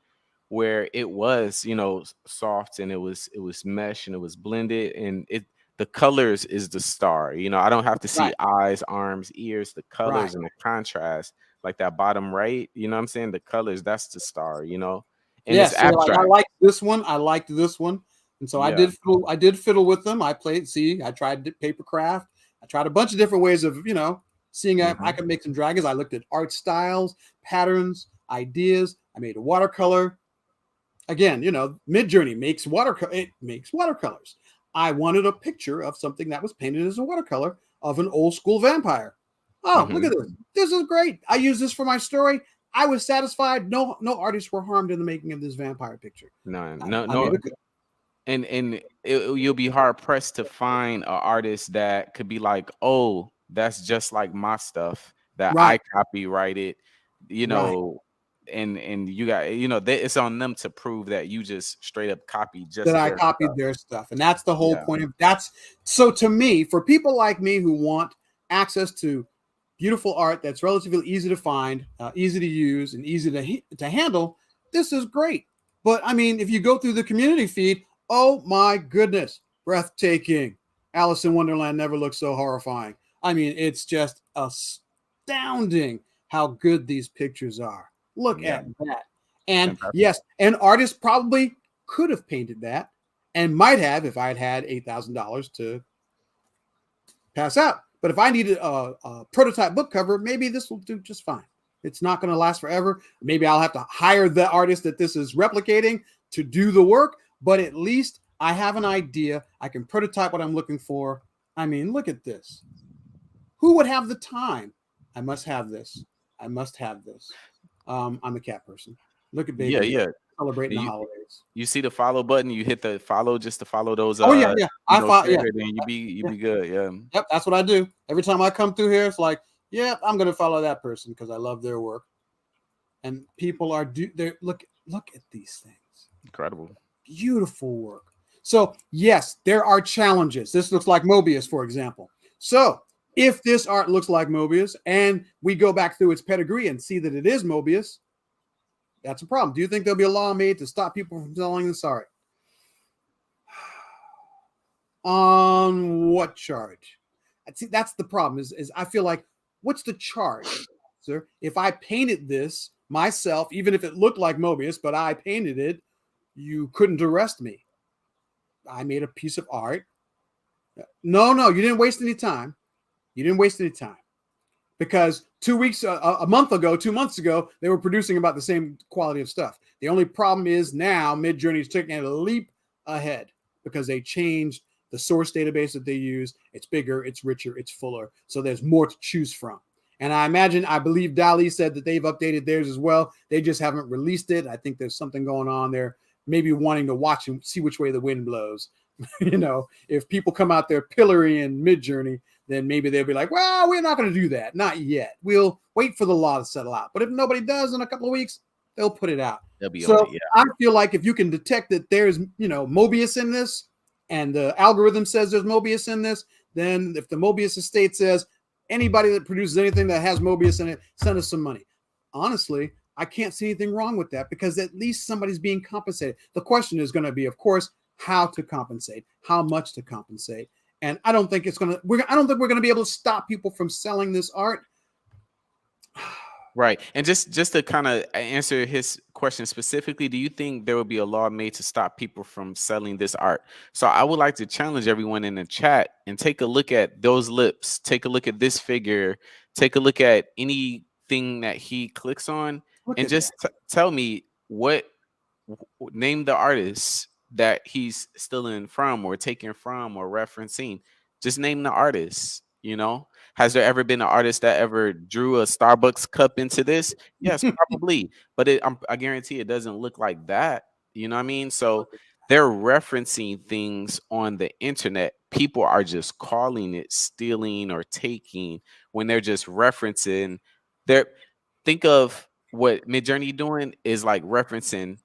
where it was, soft, and it was mesh, and it was blended, and the colors is the star. I don't have to see Right. eyes, arms, ears, the Right. colors and the contrast, like that bottom right, you know what I'm saying? The colors, that's the star, and Yeah. it's So like I abstract. liked this one. I liked this one. And so Yeah. I did fiddle with them. I tried paper craft. I tried a bunch of different ways of, seeing if I Hmm. could make some dragons. I looked at art styles, patterns, ideas. I made a watercolor. Again, Midjourney makes watercolors. I wanted a picture of something that was painted as a watercolor of an old school vampire. Oh, look Hmm. at this. This is great. I use this for my story. I was satisfied. No artists were harmed in the making of this vampire picture. No, no, I made no. a good. And you'll be hard pressed to find an artist that could be like, oh, that's just like my stuff that Right, I copyrighted, you right. know, and you got, it's on them to prove that you just straight up copy That just I their copied stuff. their stuff. And that's the whole Yeah. point of that's so to me, for people like me who want access to beautiful art that's relatively easy to find, easy to use, and easy to handle, this is great. But I mean, if you go through the community feed, oh my goodness, breathtaking. Alice in Wonderland never looked so horrifying. I mean, it's just astounding how good these pictures are. Look Yeah. at that. And Fantastic. yes, an artist probably could have painted that and might have if I had had $8,000 to pass out. But if I needed a prototype book cover, maybe this will do just fine. It's not going to last forever. Maybe I'll have to hire the artist that this is replicating to do the work, but at least I have an idea. I can prototype what I'm looking for. I mean, look at this. Who would have the time? I must have this. I must have this. I'm a cat person. Look at Yeah, baby yeah. celebrating the You holidays. you see the follow button, you hit the follow just to follow those Oh yeah, yeah. I thought share yeah, it, and you yeah. be good. Yeah. Yep, that's what I do. Every time I come through here, it's like, yeah, I'm gonna follow that person because I love their work. And people are look at these things. Incredible. Beautiful work. So yes, there are challenges. This looks like Mobius, for example. So if this art looks like Mobius and we go back through its pedigree and see that it is Mobius, that's a problem. Do you think there'll be a law made to stop people from selling this art? On what charge? See, that's the problem. Is I feel like, what's the charge, sir? If I painted this myself, even if it looked like Mobius, but I painted it, you couldn't arrest me. I made a piece of art. No, no, you didn't waste any time. You didn't waste any time because 2 weeks, a month ago, 2 months ago, they were producing about the same quality of stuff. The only problem is now Midjourney is taking a leap ahead because they changed the source database that they use. It's bigger, it's richer, it's fuller. So there's more to choose from. And I believe DALL-E said that they've updated theirs as well. They just haven't released it. I think there's something going on there, maybe wanting to watch and see which way the wind blows. If people come out there pillorying Midjourney, then maybe they'll be like, well, we're not going to do that. Not yet. We'll wait for the law to settle out. But if nobody does in a couple of weeks, they'll put it out. They'll be on So it. Yeah. I feel like if you can detect that there's, Mobius in this, and the algorithm says there's Mobius in this, then if the Mobius estate says anybody that produces anything that has Mobius in it, send us some money. Honestly, I can't see anything wrong with that because at least somebody's being compensated. The question is going to be, of course, how to compensate, how much to compensate. And I don't think we're going to be able to stop people from selling this art. Right. And just to kind of answer his question specifically, do you think there will be a law made to stop people from selling this art? So I would like to challenge everyone in the chat and take a look at those lips, take a look at this figure, take a look at anything that he clicks on, and just tell me name the artist that he's stealing from or taking from or referencing. Just name the artist. Has there ever been an artist that ever drew a Starbucks cup into this? Yes, probably. But I guarantee it doesn't look like that. You know what I mean? So they're referencing things on the internet. People are just calling it stealing or taking when they're just referencing. Think of what Midjourney doing is like referencing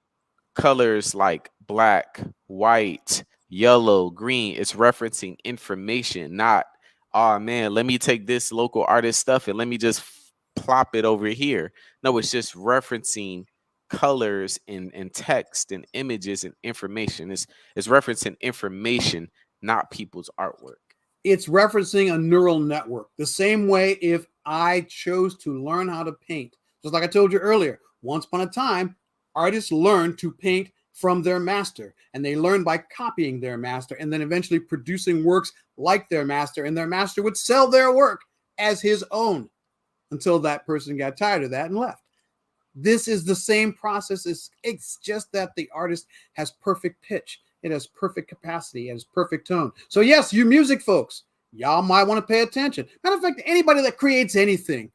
colors like black, white, yellow, green. It's referencing information, not, oh man, let me take this local artist stuff and let me just plop it over here. No, it's just referencing colors and text and images and information. It's referencing information, not people's artwork. It's referencing a neural network. The same way if I chose to learn how to paint, just like I told you earlier, once upon a time, artists learned to paint from their master, and they learned by copying their master and then eventually producing works like their master, and their master would sell their work as his own until that person got tired of that and left. This is the same process. It's just that the artist has perfect pitch. It has perfect capacity. It has perfect tone. So yes, you music folks, y'all might want to pay attention. Matter of fact, anybody that creates anything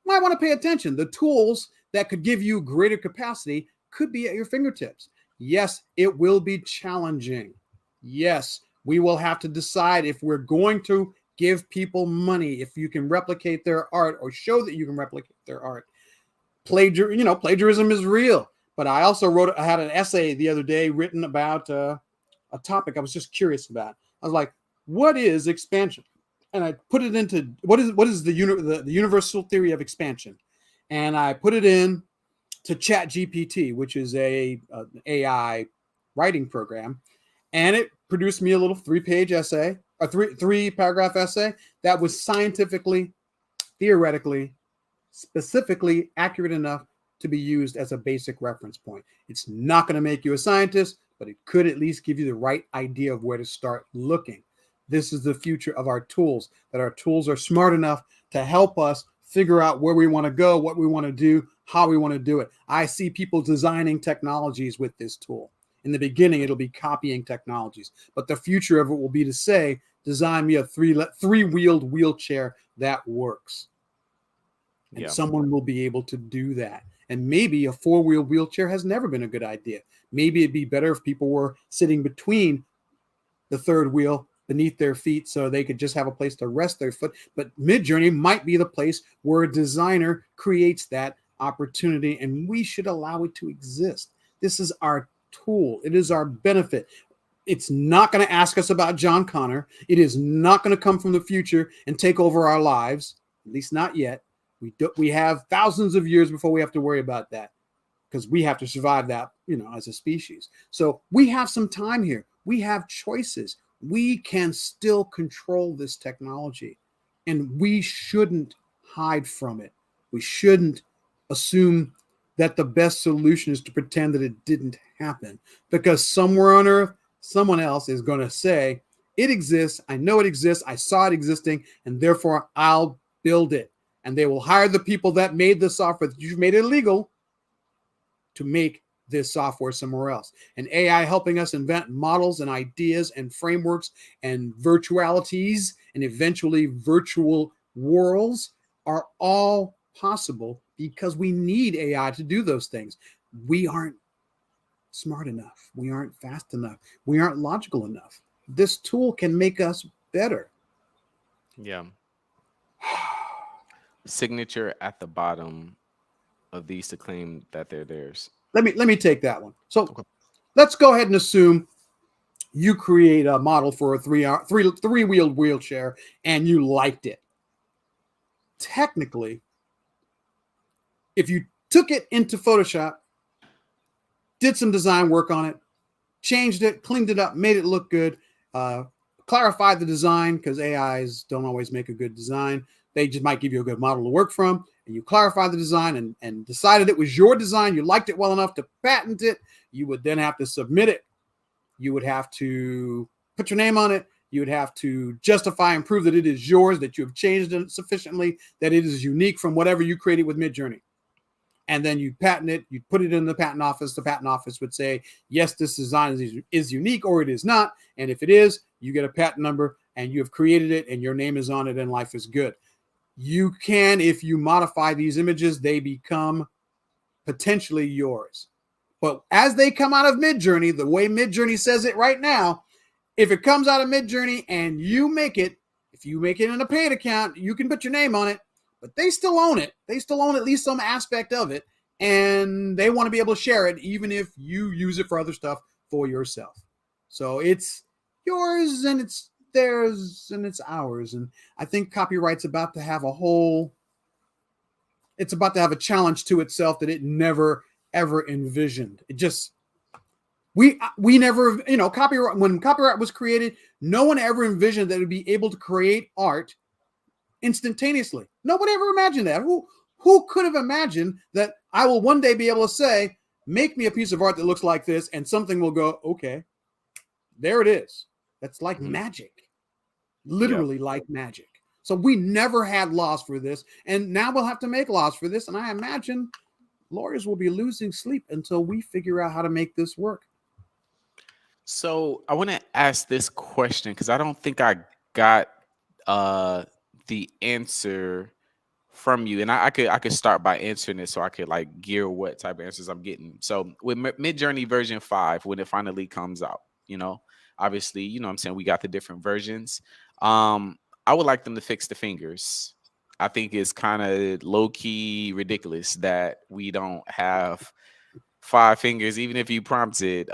might want to pay attention. The tools that could give you greater capacity could be at your fingertips. Yes, it will be challenging. Yes, we will have to decide if we're going to give people money if you can replicate their art or show that you can replicate their art. Plagiarism is real. But I also I had an essay the other day written about a topic I was just curious about. I was like, what is expansion? And I put it into what is the universal theory of expansion? And I put it in to ChatGPT, which is an AI writing program, and it produced me a little 3-page essay, a three-paragraph essay that was scientifically, theoretically, specifically accurate enough to be used as a basic reference point. It's not going to make you a scientist, but it could at least give you the right idea of where to start looking. This is the future of our tools, that our tools are smart enough to help us figure out where we want to go, what we want to do, how we want to do it. I see people designing technologies with this tool. In the beginning, it'll be copying technologies, but the future of it will be to say, design me a three-wheeled wheelchair that works. And someone will be able to do that. And maybe a 4-wheel wheelchair has never been a good idea. Maybe it'd be better if people were sitting between the third wheel beneath their feet so they could just have a place to rest their foot. But Midjourney might be the place where a designer creates that opportunity, and we should allow it to exist. This is our tool. It is our benefit. It's not going to ask us about John Connor. It is not going to come from the future and take over our lives, at least not yet. We have thousands of years before we have to worry about that, because we have to survive that, as a species. So we have some time here. We have choices. We can still control this technology. And we shouldn't hide from it. We shouldn't assume that the best solution is to pretend that it didn't happen, because somewhere on earth, someone else is going to say, it exists. I know it exists. I saw it existing, and therefore I'll build it. And they will hire the people that made the software that you've made illegal to make this software somewhere else. And AI helping us invent models and ideas and frameworks and virtualities and eventually virtual worlds are all possible because we need AI to do those things. We aren't smart enough. We aren't fast enough. We aren't logical enough. This tool can make us better. Yeah. Signature at the bottom of these to claim that they're theirs. Let me take that one. So Okay. let's go ahead and assume you create a model for a three-wheeled wheelchair and you liked it. Technically, if you took it into Photoshop, did some design work on it, changed it, cleaned it up, made it look good, clarified the design, because AIs don't always make a good design. They just might give you a good model to work from, and you clarify the design and decided it was your design, you liked it well enough to patent it, you would then have to submit it. You would have to put your name on it. You would have to justify and prove that it is yours, that you have changed it sufficiently, that it is unique from whatever you created with Midjourney. And then you patent it, you put it in the patent office. The patent office would say, yes, this design is unique, or it is not. And if it is, you get a patent number and you have created it and your name is on it and life is good. You can, if you modify these images, they become potentially yours. But as they come out of Midjourney, the way Midjourney says it right now, if it comes out of Midjourney and you make it, if you make it in a paid account, you can put your name on it, but they still own it. They still own at least some aspect of it, and they want to be able to share it, even if you use it for other stuff for yourself. So it's yours and it's theirs and it's ours. And I think copyright's about to have it's about to have a challenge to itself that it never ever envisioned. It just we never, copyright, when copyright was created, no one ever envisioned that it would be able to create art instantaneously. Nobody ever imagined that. Who could have imagined that I will one day be able to say, make me a piece of art that looks like this, and something will go, okay, there it is. That's like magic. Yeah. Literally like magic. So we never had laws for this, and now we'll have to make laws for this. And I imagine lawyers will be losing sleep until we figure out how to make this work. So I want to ask this question because I don't think I got uh the answer from you, and I could start by answering it so I could like gear what type of answers I'm getting. So with Midjourney version 5, when it finally comes out, obviously, what I'm saying, we got the different versions. Um, I would like them to fix the fingers. I think it's kind of low key ridiculous that we don't have 5 fingers, even if you prompt it.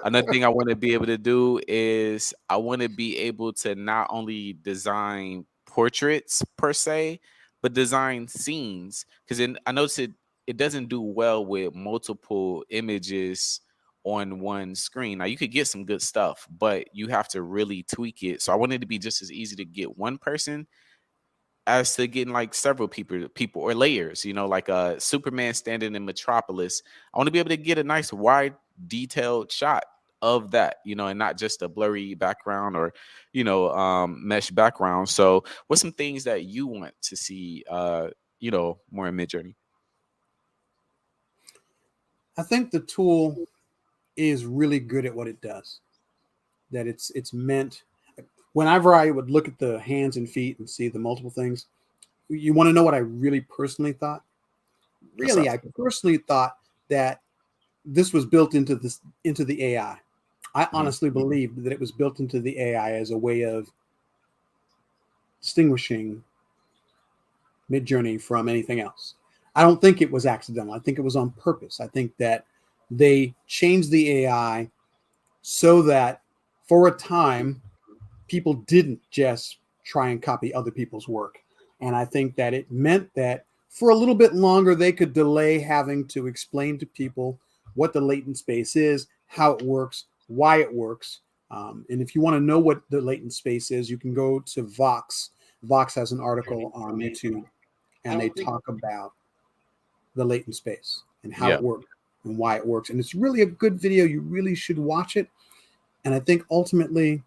Another thing I want to be able to do is I want to be able to not only design portraits per se, but design scenes. Because I noticed it doesn't do well with multiple images on one screen. Now you could get some good stuff, but you have to really tweak it. So I want it to be just as easy to get one person as to getting like several people or layers, like a Superman standing in Metropolis. I want to be able to get a nice wide detailed shot of that, and not just a blurry background or mesh background. So what's some things that you want to see more in Midjourney? I think the tool is really good at what it does. That it's meant. Whenever I would look at the hands and feet and see the multiple things, you want to know what I really personally thought? What's Really, up? I personally thought that this was built into the AI. I Mhm. honestly believed that it was built into the AI as a way of distinguishing Midjourney from anything else. I don't think it was accidental. I think it was on purpose. I think that they changed the AI so that for a time people didn't just try and copy other people's work. And I think that it meant that for a little bit longer, they could delay having to explain to people what the latent space is, how it works, why it works. And if you want to know what the latent space is, you can go to Vox. Vox has an article on YouTube, and they talk about the latent space and how Yeah. it works and why it works. And it's really a good video. You really should watch it. And I think ultimately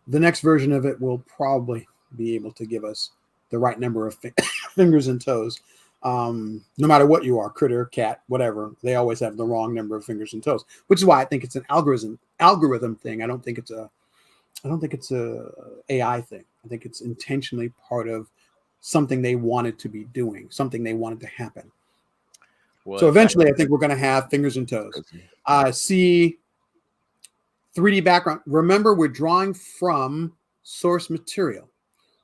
the next version of it will probably be able to give us the right number of fingers and toes. No matter what you are, critter, cat, whatever, they always have the wrong number of fingers and toes, which is why I think it's an algorithm thing. I don't think it's a AI thing. I think it's intentionally part of something they wanted to be doing, something they wanted to happen. Well, So eventually, I think we're going to have fingers and toes. See 3D background. Remember, we're drawing from source material.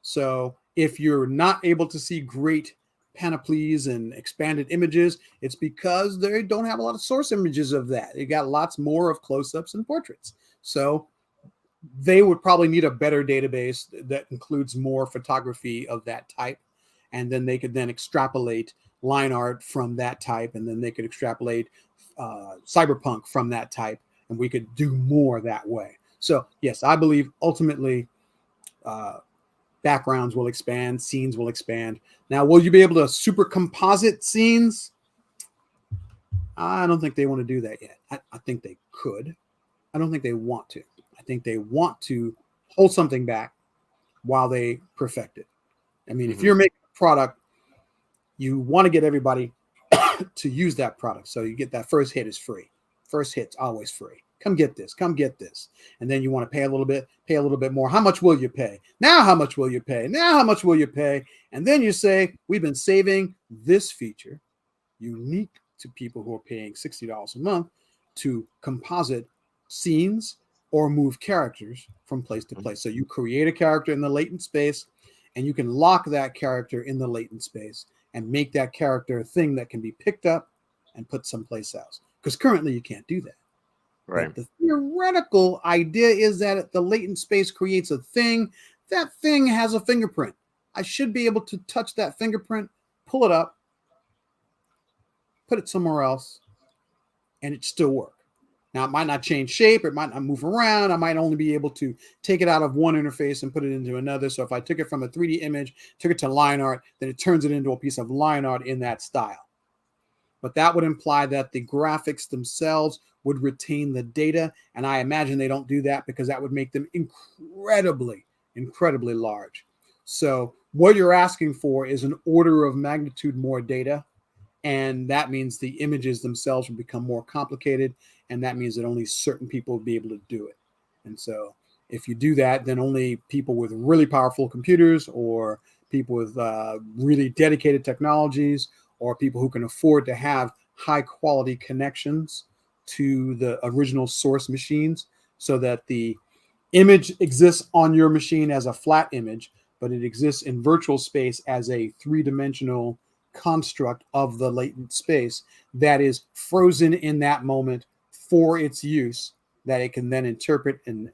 So if you're not able to see great panoplies and expanded images, it's because they don't have a lot of source images of that. You got lots more of close-ups and portraits. So they would probably need a better database that includes more photography of that type. And then they could then extrapolate line art from that type. And then they could extrapolate cyberpunk from that type. And we could do more that way. So yes, I believe ultimately backgrounds will expand, scenes will expand. Now, will you be able to super composite scenes? I don't think they want to do that yet. I think they could. I don't think they want to. I think they want to hold something back while they perfect it. I mean, if you're making a product, you want to get everybody to use that product. So you get that first hit is free. First hit's always free. Come get this. Come get this. And then you want to pay a little bit more. How much will you pay? Now, how much will you pay? Now, how much will you pay? And then you say, we've been saving this feature unique to people who are paying $60 a month to composite scenes or move characters from place to place. So you create a character in the latent space and you can lock that character in the latent space and make that character a thing that can be picked up and put someplace else. Because currently you can't do that. Right. But the theoretical idea is that the latent space creates a thing. That thing has a fingerprint. I should be able to touch that fingerprint, pull it up, put it somewhere else, and it still work. Now, it might not change shape. It might not move around. I might only be able to take it out of one interface and put it into another. So if I took it from a 3D image, took it to line art, then it turns it into a piece of line art in that style. But that would imply that the graphics themselves would retain the data. And I imagine they don't do that because that would make them incredibly, incredibly large. So what you're asking for is an order of magnitude more data. And that means the images themselves will become more complicated. And that means that only certain people will be able to do it. And so if you do that, then only people with really powerful computers or people with really dedicated technologies or people who can afford to have high quality connections to the original source machines so that the image exists on your machine as a flat image, but it exists in virtual space as a three-dimensional construct of the latent space that is frozen in that moment for its use, that it can then interpret and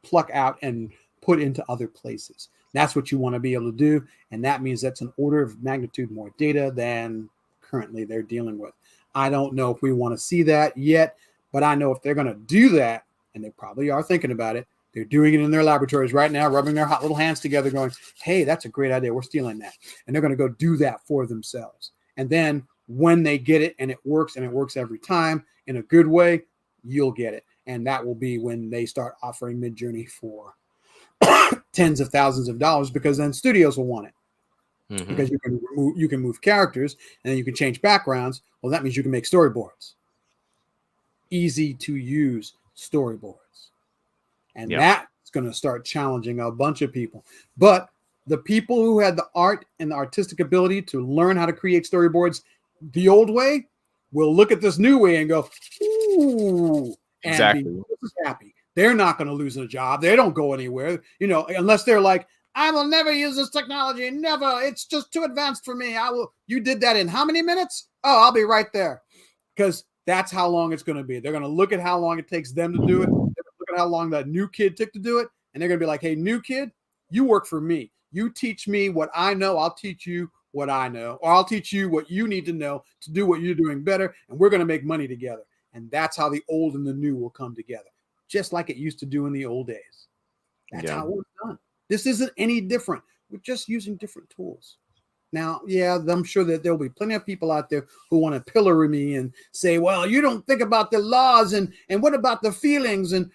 pluck out and put into other places. That's what you want to be able to do. And that means that's an order of magnitude more data than currently they're dealing with. I don't know if we want to see that yet, but I know if they're going to do that, and they probably are thinking about it, they're doing it in their laboratories right now, rubbing their hot little hands together, going, hey, that's a great idea. We're stealing that. And they're going to go do that for themselves. And then when they get it and it works every time in a good way, you'll get it. And that will be when they start offering Midjourney for tens of thousands of dollars, because then studios will want it. Because you can move characters and then you can change backgrounds. Well, that means you can make storyboards. Easy to use storyboards. And that's going to start challenging a bunch of people. But the people who had the art and the artistic ability to learn how to create storyboards the old way will look at this new way and go, ooh, and be happy. They're not going to lose a job. They don't go anywhere, unless they're like, I will never use this technology. Never. It's just too advanced for me. You did that in how many minutes? Oh, I'll be right there. Because that's how long it's going to be. They're going to look at how long it takes them to do it. They're going to look at how long that new kid took to do it. And they're going to be like, hey, new kid, you work for me. You teach me what I know. I'll teach you what I know. Or I'll teach you what you need to know to do what you're doing better. And we're going to make money together. And that's how the old and the new will come together. just like it used to do in the old days. That's Yeah. how it was done. This isn't any different. We're just using different tools. Now, yeah, I'm sure that there'll be plenty of people out there who want to pillory me and say, well, you don't think about the laws and what about the feelings? And,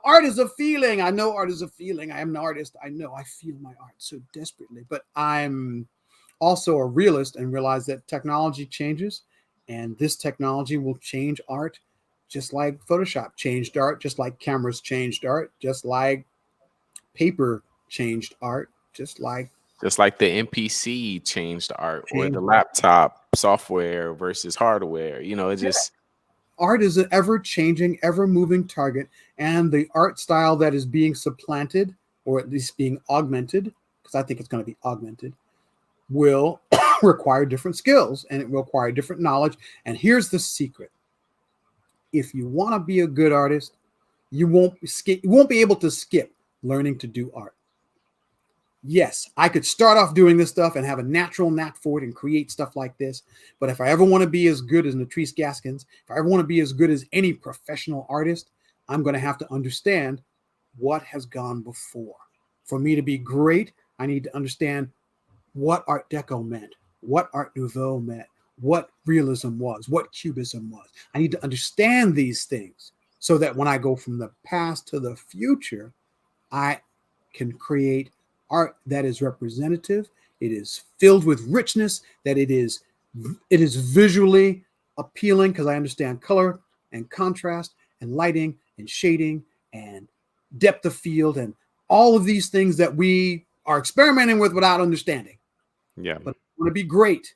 art is a feeling. I know art is a feeling. I am an artist. I know I feel my art so desperately, but I'm also a realist and realize that technology changes and this technology will change art just like Photoshop changed art, just like cameras changed art, just like paper changed art, just like Just like the NPC changed art or the changed laptop software versus hardware. It yeah. just Art is an ever changing, ever moving target, and the art style that is being supplanted or at least being augmented, because I think it's going to be augmented, will require different skills and it will require different knowledge. And here's the secret: if you want to be a good artist, you won't be able to skip learning to do art. Yes, I could start off doing this stuff and have a natural knack for it and create stuff like this. But if I ever want to be as good as Latrice Gaskins, if I ever want to be as good as any professional artist, I'm going to have to understand what has gone before. For me to be great, I need to understand what Art Deco meant, what Art Nouveau meant, what realism was, what cubism was. I need to understand these things so that when I go from the past to the future, I can create art that is representative. It is filled with richness. That it is visually appealing because I understand color and contrast and lighting and shading and depth of field and all of these things that we are experimenting with without understanding. yeah. But I want to be great.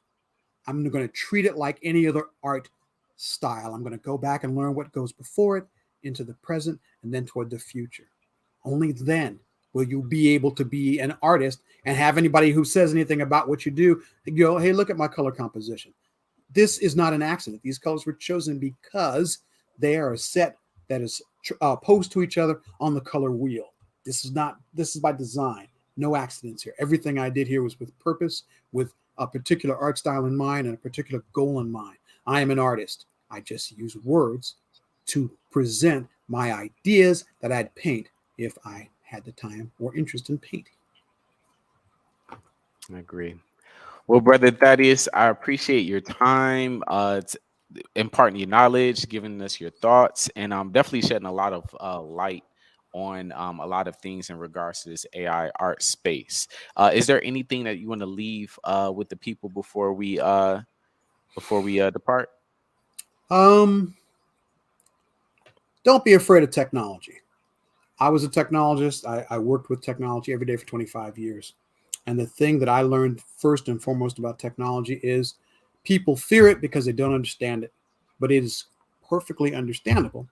I'm going to treat it like any other art style. I'm going to go back and learn what goes before it into the present and then toward the future. Only then will you be able to be an artist and have anybody who says anything about what you do go, hey, look at my color composition. This is not an accident. These colors were chosen because they are a set that is opposed to each other on the color wheel. This is by design. No accidents here. Everything I did here was with purpose, with a particular art style in mind and a particular goal in mind. I am an artist. I just use words to present my ideas that I'd paint if I had the time or interest in painting. I agree. Well, brother Thaddeus, I appreciate your time, imparting your knowledge, giving us your thoughts, and definitely shedding a lot of light on a lot of things in regards to this AI art space. Is there anything that you want to leave with the people before we depart? Um, don't be afraid of technology. I was a technologist. I worked with technology every day for 25 years. And the thing that I learned first and foremost about technology is people fear it because they don't understand it. But it is perfectly understandable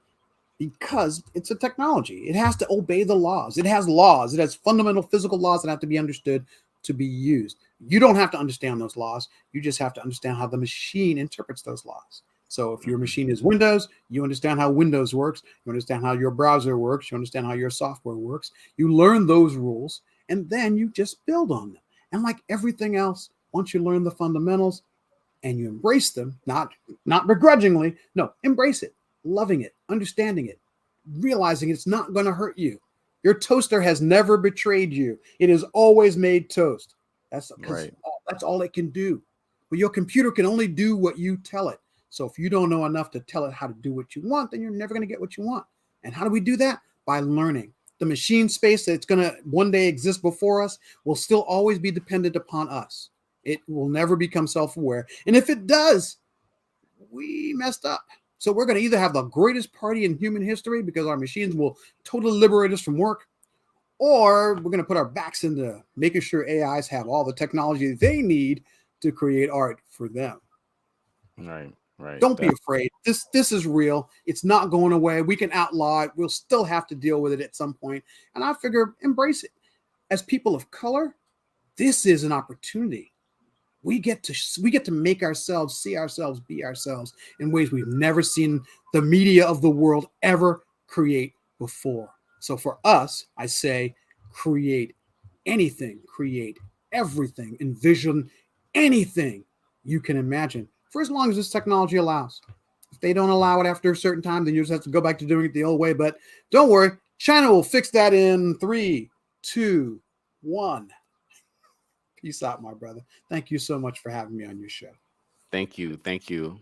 because it's a technology. It has to obey the laws. It has laws. It has fundamental physical laws that have to be understood to be used. You don't have to understand those laws. You just have to understand how the machine interprets those laws. So if your Mhm. machine is Windows, you understand how Windows works. You understand how your browser works. You understand how your software works. You learn those rules and then you just build on them. And like everything else, once you learn the fundamentals and you embrace them, not begrudgingly, no, embrace it, loving it, understanding it, realizing it's not going to hurt you. Your toaster has never betrayed you. It has always made toast. That's because Right. that's all it can do. But your computer can only do what you tell it. So if you don't know enough to tell it how to do what you want, then you're never going to get what you want. And how do we do that? By learning. The machine space that's going to one day exist before us will still always be dependent upon us. It will never become self aware. And if it does, we messed up. So we're going to either have the greatest party in human history because our machines will totally liberate us from work, or we're going to put our backs into making sure AIs have all the technology they need to create art for them. Right. Right. Don't be afraid. This is real. It's not going away. We can outlaw it. We'll still have to deal with it at some point. And I figure embrace it. As people of color, this is an opportunity. We get to make ourselves see ourselves, be ourselves in ways we've never seen the media of the world ever create before. So for us, I say create anything, create everything, envision anything you can imagine for as long as this technology allows. If they don't allow it after a certain time, then you just have to go back to doing it the old way. But don't worry, China will fix that in 3, 2, 1. Peace out, my brother. Thank you so much for having me on your show. Thank you. Thank you.